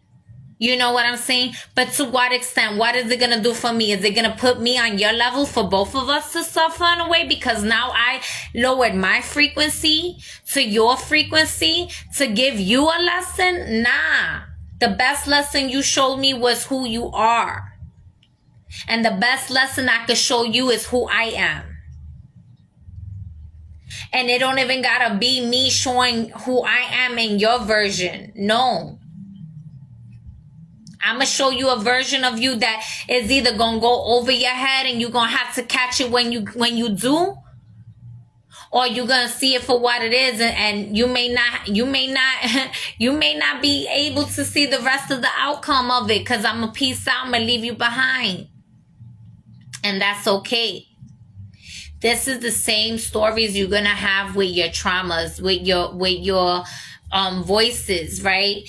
You know what I'm saying? But to what extent? What is it going to do for me? Is it going to put me on your level for both of us to suffer in a way? Because now I lowered my frequency to your frequency to give you a lesson? Nah. The best lesson you showed me was who you are. And the best lesson I could show you is who I am. And it don't even got to be me showing who I am in your version. No. I'm going to show you a version of you that is either going to go over your head and you're going to have to catch it when you do, or you're going to see it for what it is, and you may not be able to see the rest of the outcome of it, because I'm going to peace out, I'm going to leave you behind. And that's okay. This is the same stories you're going to have with your traumas, with your voices, right?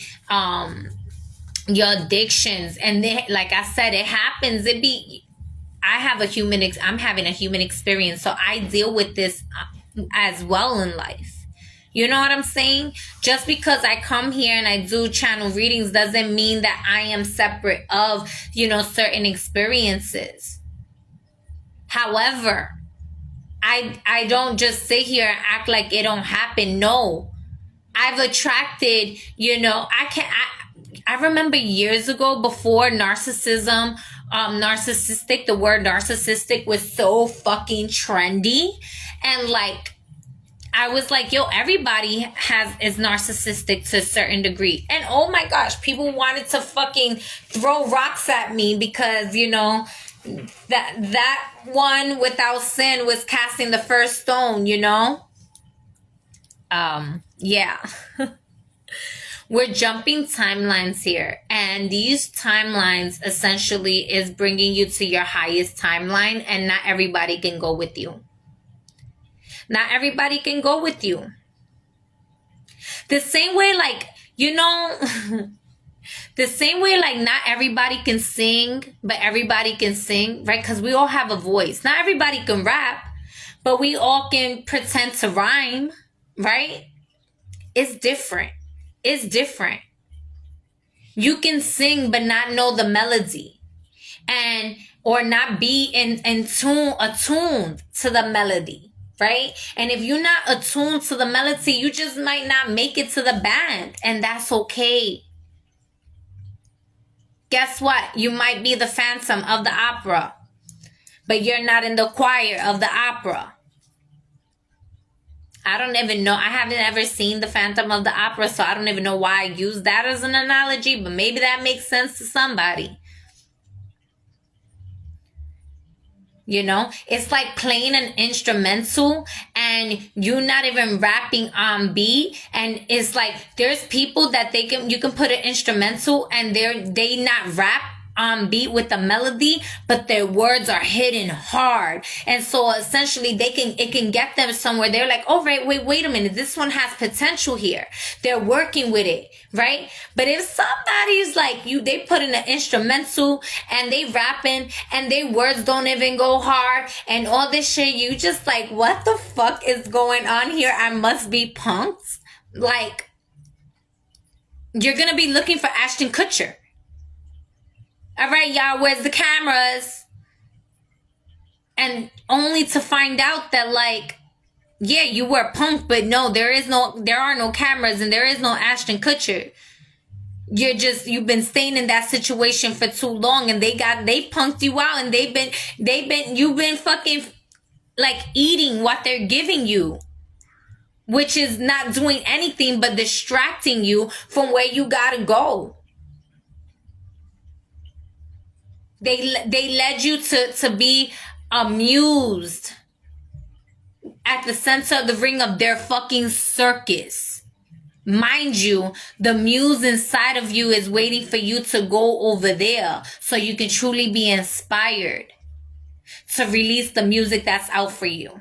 Your addictions. And then, like I said, it happens. I'm having a human experience, so I deal with this as well in life. You know what I'm saying? Just because I come here and I do channel readings doesn't mean that I am separate of, you know, certain experiences. However, I don't just sit here and act like it don't happen. No. I've attracted, you know, I remember years ago, before narcissism, the word narcissistic was so fucking trendy. And like, I was like, yo, everybody is narcissistic to a certain degree. And oh my gosh, people wanted to fucking throw rocks at me because, you know, that one without sin was casting the first stone, you know? Yeah. We're jumping timelines here, and these timelines essentially is bringing you to your highest timeline, and not everybody can go with you. Not everybody can go with you. The same way, like, you know, the same way, like, not everybody can sing, but everybody can sing, right? Because we all have a voice. Not everybody can rap, but we all can pretend to rhyme, right? It's different. It's different. You can sing but not know the melody, and or not be attuned to the melody, right? And if you're not attuned to the melody, you just might not make it to the band, and that's okay. Guess what? You might be the Phantom of the Opera, but you're not in the choir of the opera. I don't even know. I haven't ever seen the Phantom of the Opera, so I don't even know why I use that as an analogy, but maybe that makes sense to somebody. You know, it's like playing an instrumental and you're not even rapping on beat. And it's like there's people that you can put an instrumental and they not rap on beat with the melody, but their words are hitting hard. And so essentially it can get them somewhere. They're like, oh, right, wait a minute. This one has potential here. They're working with it, right? But if somebody's like they put in an instrumental and they rapping and their words don't even go hard and all this shit, you just like, what the fuck is going on here? I must be punked. Like, you're going to be looking for Ashton Kutcher. All right, y'all, where's the cameras? And only to find out that, like, yeah, you were punked, but no, there are no cameras and there is no Ashton Kutcher. You've been staying in that situation for too long, and they punked you out, and you've been fucking like eating what they're giving you, which is not doing anything but distracting you from where you gotta go. They led you to be amused at the center of the ring of their fucking circus. Mind you, the muse inside of you is waiting for you to go over there so you can truly be inspired to release the music that's out for you.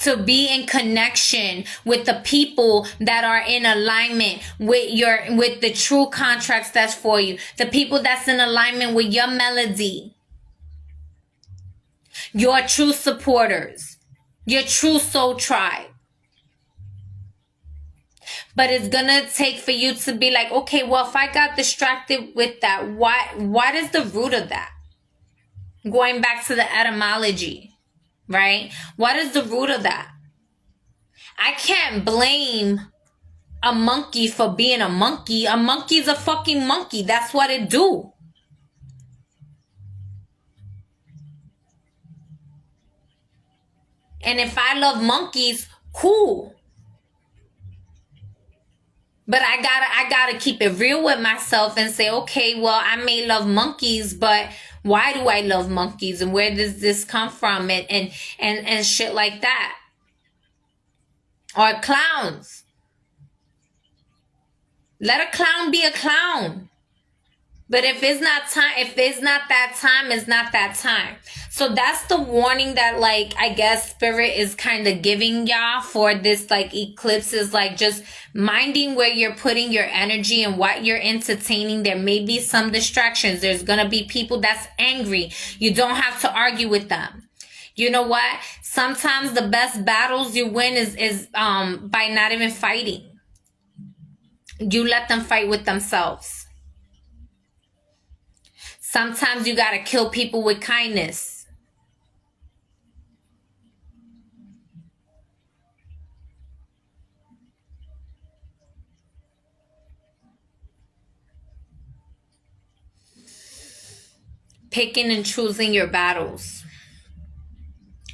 To be in connection with the people that are in alignment with the true contracts that's for you. The people that's in alignment with your melody. Your true supporters. Your true soul tribe. But it's gonna take for you to be like, okay, well, if I got distracted with that, what is the root of that? Going back to the etymology. Right? What is the root of that? I can't blame a monkey for being a monkey. A monkey's a fucking monkey. That's what it do. And if I love monkeys, cool. But I gotta keep it real with myself and say, okay, well, I may love monkeys, but why do I love monkeys, and where does this come from, and shit like that? Or clowns. Let a clown be a clown. But if it's not that time, it's not that time. So that's the warning that, like, I guess Spirit is kind of giving y'all for this, like, eclipse, is like just minding where you're putting your energy and what you're entertaining. There may be some distractions. There's going to be people that's angry. You don't have to argue with them. You know what? Sometimes the best battles you win is by not even fighting. You let them fight with themselves. Sometimes you gotta kill people with kindness. Picking and choosing your battles.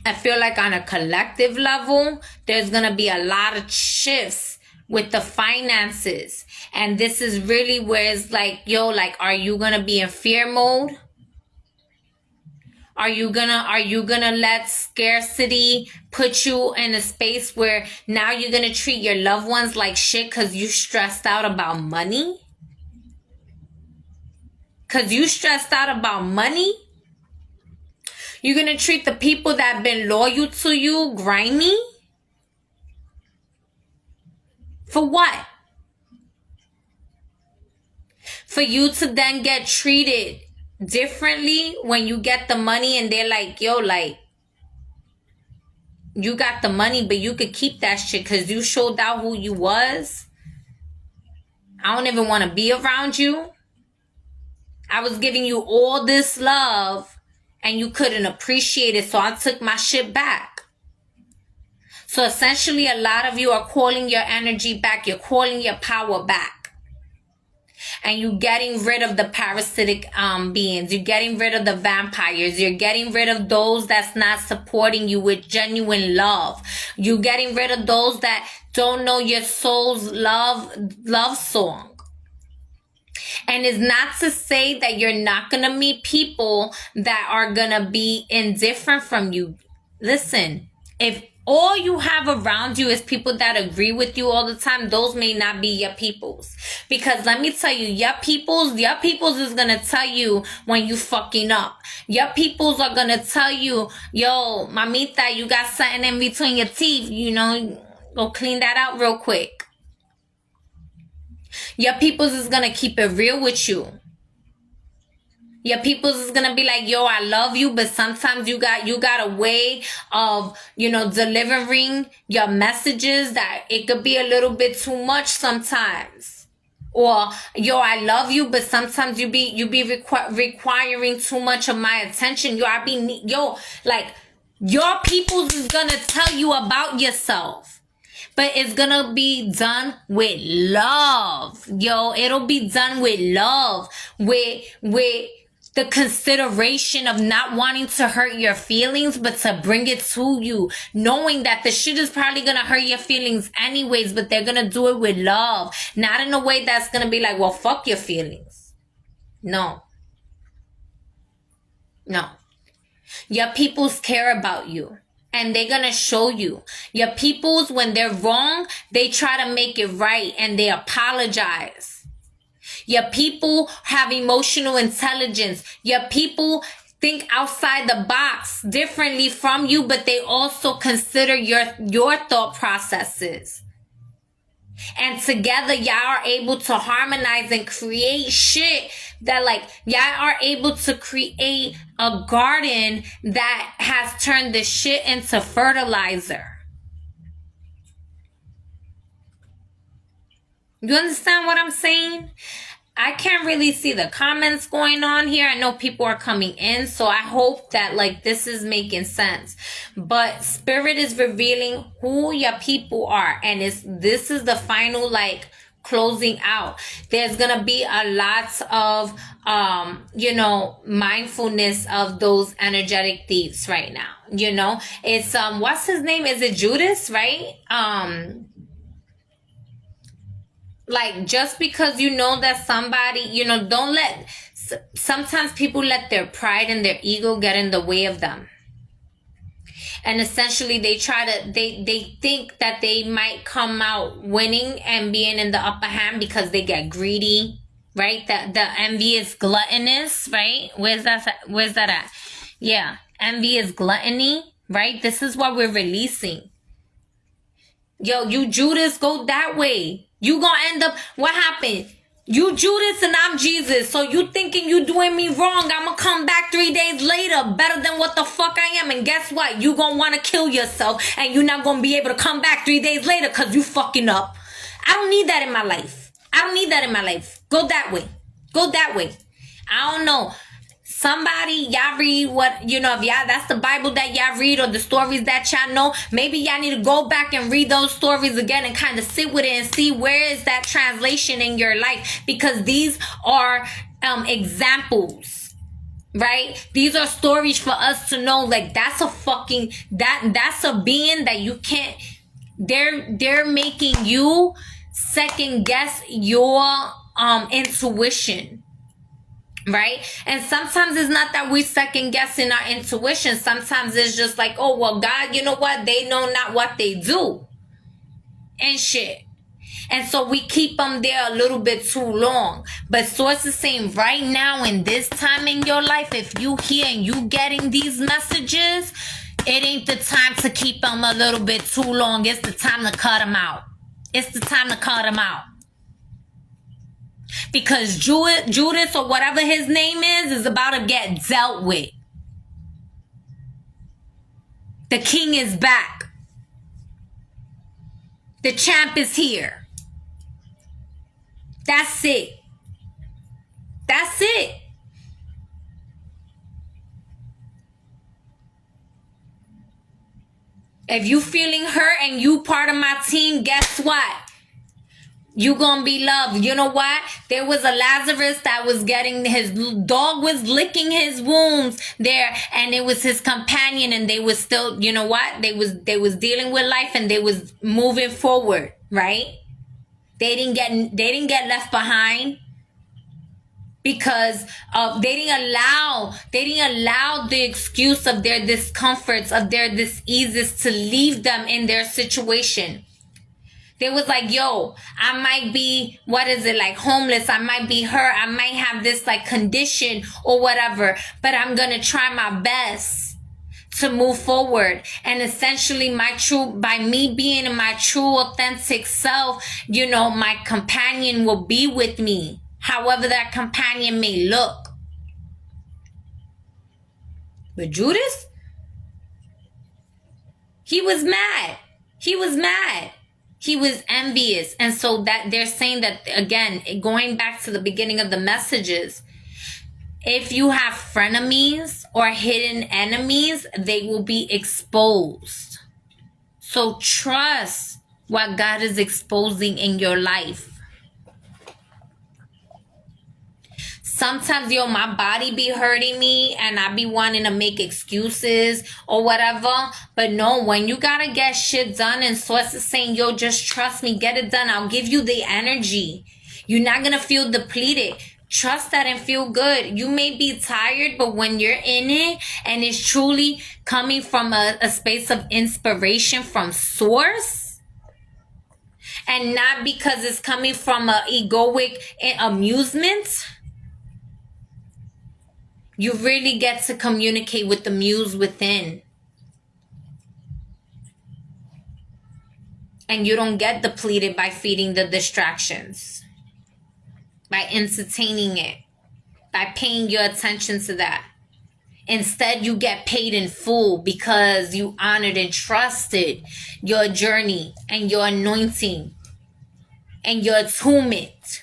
I feel like on a collective level, there's gonna be a lot of shifts with the finances. And this is really where it's like, yo, like, are you gonna be in fear mode? Are you gonna let scarcity put you in a space where now you're gonna treat your loved ones like shit because you stressed out about money? Because you stressed out about money? You're gonna treat the people that have been loyal to you grimy? For what? For you to then get treated differently when you get the money and they're like, yo, like, You got the money, but you could keep that shit because you showed out who you was. I don't even want to be around you. I was giving you all this love and you couldn't appreciate it, so I took my shit back. So essentially, a lot of you are calling your energy back. You're calling your power back. And you're getting rid of the parasitic beings. You're getting rid of the vampires. You're getting rid of those that's not supporting you with genuine love. You're getting rid of those that don't know your soul's love song. And it's not to say that you're not going to meet people that are going to be indifferent from you. Listen, if all you have around you is people that agree with you all the time, those may not be your peoples. Because let me tell you, your peoples is going to tell you when you fucking up. Your peoples are going to tell you, yo, mamita, you got something in between your teeth, you know, go clean that out real quick. Your peoples is going to keep it real with you. Your peoples is going to be like, yo, I love you, but sometimes you got a way of, you know, delivering your messages that it could be a little bit too much sometimes. Or, yo, I love you, but sometimes you be requiring too much of my attention. Like, your peoples is going to tell you about yourself. But it's gonna be done with love. Yo, it'll be done with love. With the consideration of not wanting to hurt your feelings, but to bring it to you. Knowing that the shit is probably gonna hurt your feelings anyways, but they're gonna do it with love. Not in a way that's gonna be like, well, fuck your feelings. No. No. Your peoples care about you. And they're going to show you. Your peoples, when they're wrong, they try to make it right and they apologize. Your people have emotional intelligence. Your people think outside the box differently from you, but they also consider your thought processes. And together, y'all are able to harmonize and create shit that, like, y'all are able to create a garden that has turned the shit into fertilizer. You understand what I'm saying? I can't really see the comments going on here. I know people are coming in, so I hope that, like, this is making sense. But Spirit is revealing who your people are, and this is the final, like, closing out. There's gonna be a lot of you know, mindfulness of those energetic thieves right now. You know, it's what's his name? Is it Judas, right? Like, just because you know that somebody, you know, sometimes people let their pride and their ego get in the way of them. And essentially they think that they might come out winning and being in the upper hand because they get greedy, right? The envy is gluttonous, right? Where's that at? Yeah. Envy is gluttony, right? This is what we're releasing. Yo, you Judas, go that way. You gonna end up, what happened? You Judas and I'm Jesus. So you thinking you doing me wrong. I'm gonna come back 3 days later better than what the fuck I am. And guess what? You gonna wanna kill yourself and you're not gonna be able to come back 3 days later because you fucking up. I don't need that in my life. I don't need that in my life. Go that way. Go that way. I don't know. Somebody, y'all read what, you know, if y'all, that's the Bible that y'all read or the stories that y'all know. Maybe y'all need to go back and read those stories again and kind of sit with it and see where is that translation in your life. Because these are examples, right? These are stories for us to know, like, that's a fucking, that's a being that you can't, they're making you second guess your intuition. Right? And sometimes it's not that we second guessing our intuition. Sometimes it's just like, oh, well, God, you know what? They know not what they do. And shit. And so we keep them there a little bit too long. But Source is saying right now in this time in your life, if you hear and you getting these messages, it ain't the time to keep them a little bit too long. It's the time to cut them out. It's the time to cut them out. Because Judas or whatever his name is about to get dealt with. The king is back. The champ is here. That's it. That's it. If you feeling hurt and you part of my team, guess what? You gonna be loved. You know what? There was a Lazarus that was getting, his dog was licking his wounds there, and it was his companion, and they was still, you know what? They was dealing with life, and they was moving forward, right? They didn't get left behind. Because they didn't allow the excuse of their discomforts, of their diseases to leave them in their situation. They was like, yo, I might be, homeless. I might be hurt. I might have this condition or whatever, but I'm going to try my best to move forward. And essentially by me being in my true authentic self, my companion will be with me. However that companion may look. But Judas, he was mad. He was envious. And so that they're saying that, again, going back to the beginning of the messages, if you have frenemies or hidden enemies, they will be exposed. So trust what God is exposing in your life. Sometimes, my body be hurting me and I be wanting to make excuses or whatever. But no, when you gotta get shit done and Source is saying, yo, just trust me, get it done. I'll give you the energy. You're not gonna feel depleted. Trust that and feel good. You may be tired, but when you're in it and it's truly coming from a space of inspiration from Source, and not because it's coming from a egoic amusement, you really get to communicate with the muse within. And you don't get depleted by feeding the distractions, by entertaining it, by paying your attention to that. Instead, you get paid in full because you honored and trusted your journey and your anointing and your attunement.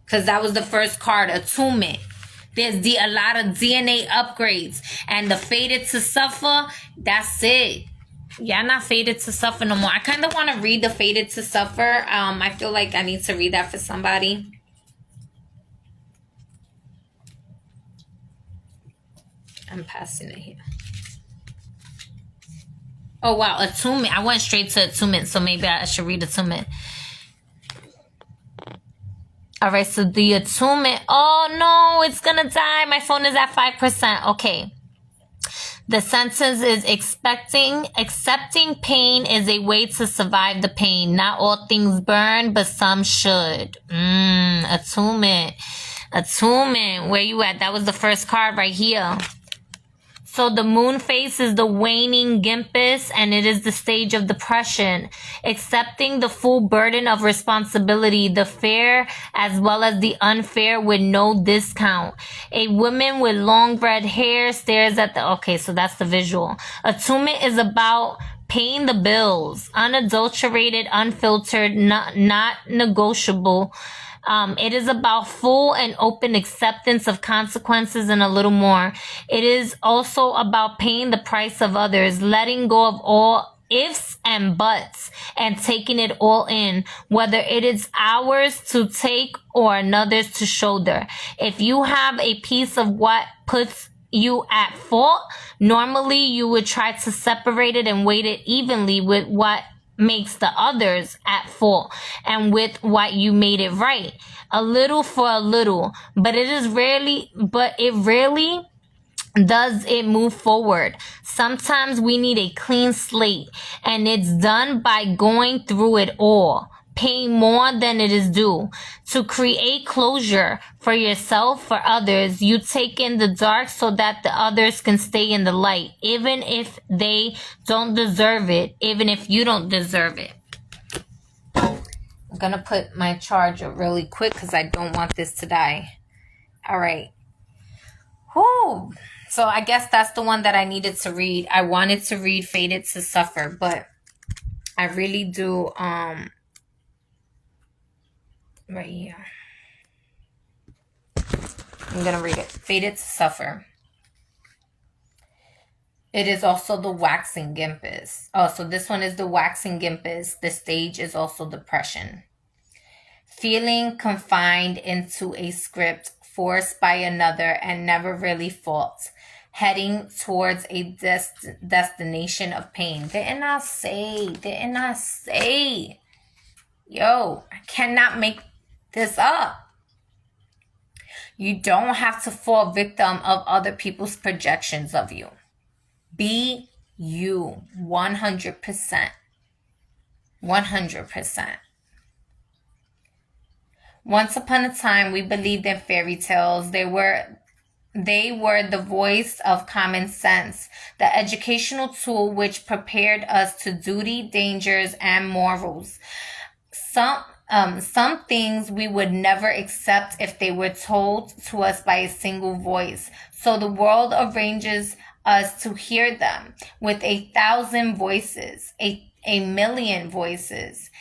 Because that was the first card, attunement. There's a lot of DNA upgrades. And the fated to suffer, that's it. Yeah, I'm not fated to suffer no more. I kind of want to read the fated to suffer. I feel like I need to read that for somebody. I'm passing it here. Oh, wow. Attunement. I went straight to attunement, so maybe I should read attunement. All right, so the attunement. Oh, no, it's going to die. My phone is at 5%. Okay. The sentence is accepting pain is a way to survive the pain. Not all things burn, but some should. Attunement. Attunement. Where you at? That was the first card right here. So the moon phase is the waning gimpus, and it is the stage of depression. Accepting the full burden of responsibility, the fair as well as the unfair with no discount. A woman with long red hair stares at the... Okay, so that's the visual. Attunement is about paying the bills. Unadulterated, unfiltered, not negotiable. It is about full and open acceptance of consequences and a little more. It is also about paying the price of others, letting go of all ifs and buts, and taking it all in, whether it is ours to take or another's to shoulder. If you have a piece of what puts you at fault, normally you would try to separate it and weight it evenly with what makes the others at fault and with what you made it right. A little for a little, but it rarely does it move forward. Sometimes we need a clean slate, and it's done by going through it all, paying more than it is due. To create closure for yourself, for others, you take in the dark so that the others can stay in the light, even if they don't deserve it, even if you don't deserve it. I'm gonna put my charger really quick because I don't want this to die. All right. Whew. So I guess that's the one that I needed to read. I wanted to read Fated to Suffer, but I really do. Right here. I'm gonna read it. Fated to suffer. It is also the waxing gimpus. Oh, so this one is the waxing gimpus. The stage is also depression. Feeling confined into a script forced by another and never really fought. Heading towards a destination of pain. Didn't I say? Yo, I cannot make this up. You don't have to fall victim of other people's projections of you. Be you 100%. 100%. Once upon a time, we believed in fairy tales. They were the voice of common sense, the educational tool which prepared us to duty, dangers, and morals. Some things we would never accept if they were told to us by a single voice. So the world arranges us to hear them with 1,000 voices, a million voices.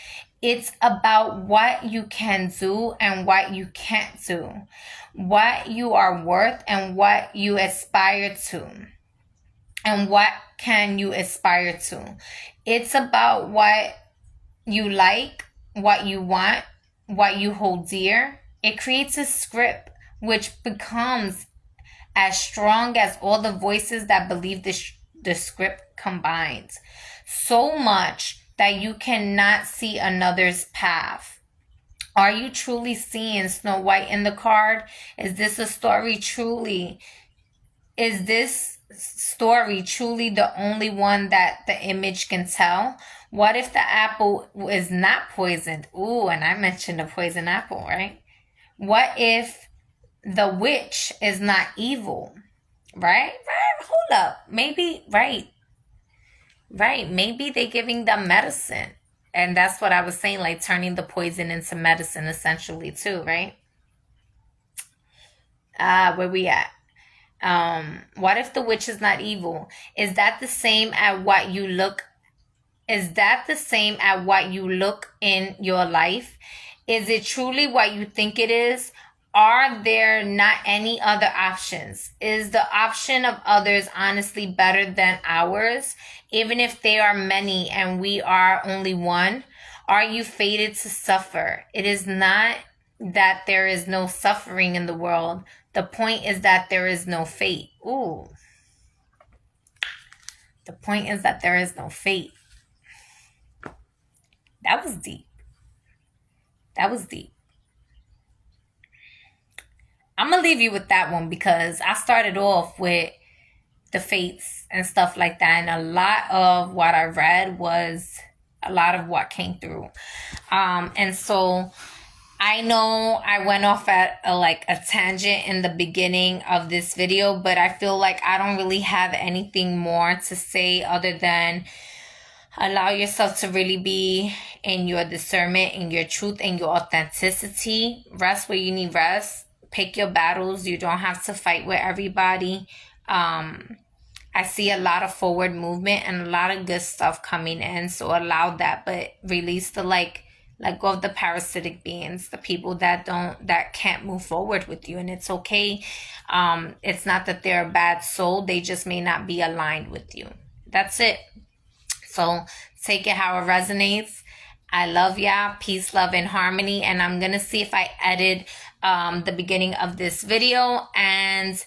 It's about what you can do and what you can't do, what you are worth and what you aspire to, and what can you aspire to. It's about what you like, what you want, what you hold dear. It creates a script which becomes as strong as all the voices that believe the script combined. So much that you cannot see another's path. Are you truly seeing Snow White in the card? Is this story truly the only one that the image can tell? What if the apple is not poisoned? Ooh, and I mentioned a poison apple, right? What if the witch is not evil? Right? Hold up. Maybe, right. Maybe they're giving them medicine. And that's what I was saying, like turning the poison into medicine essentially too, right? Where we at? What if the witch is not evil? Is that the same at what you look? Is that the same at what you look in your life? Is it truly what you think it is? Are there not any other options? Is the option of others honestly better than ours, even if they are many and we are only one? Are you fated to suffer? It is not that there is no suffering in the world. The point is that there is no fate. Ooh. The point is that there is no fate. That was deep. I'm going to leave you with that one because I started off with the fates and stuff like that. And a lot of what I read was a lot of what came through. And so I know I went off at a tangent in the beginning of this video, but I feel like I don't really have anything more to say other than allow yourself to really be in your discernment, in your truth, in your authenticity. Rest where you need rest. Pick your battles. You don't have to fight with everybody. I see a lot of forward movement and a lot of good stuff coming in. So allow that, but release the let go of the parasitic beings, the people that can't move forward with you. And it's okay. It's not that they're a bad soul. They just may not be aligned with you. That's it. So take it how it resonates. I love y'all. Peace, love, and harmony. And I'm going to see if I edit the beginning of this video. And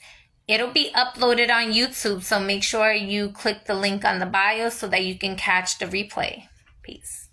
it'll be uploaded on YouTube. So make sure you click the link on the bio so that you can catch the replay. Peace.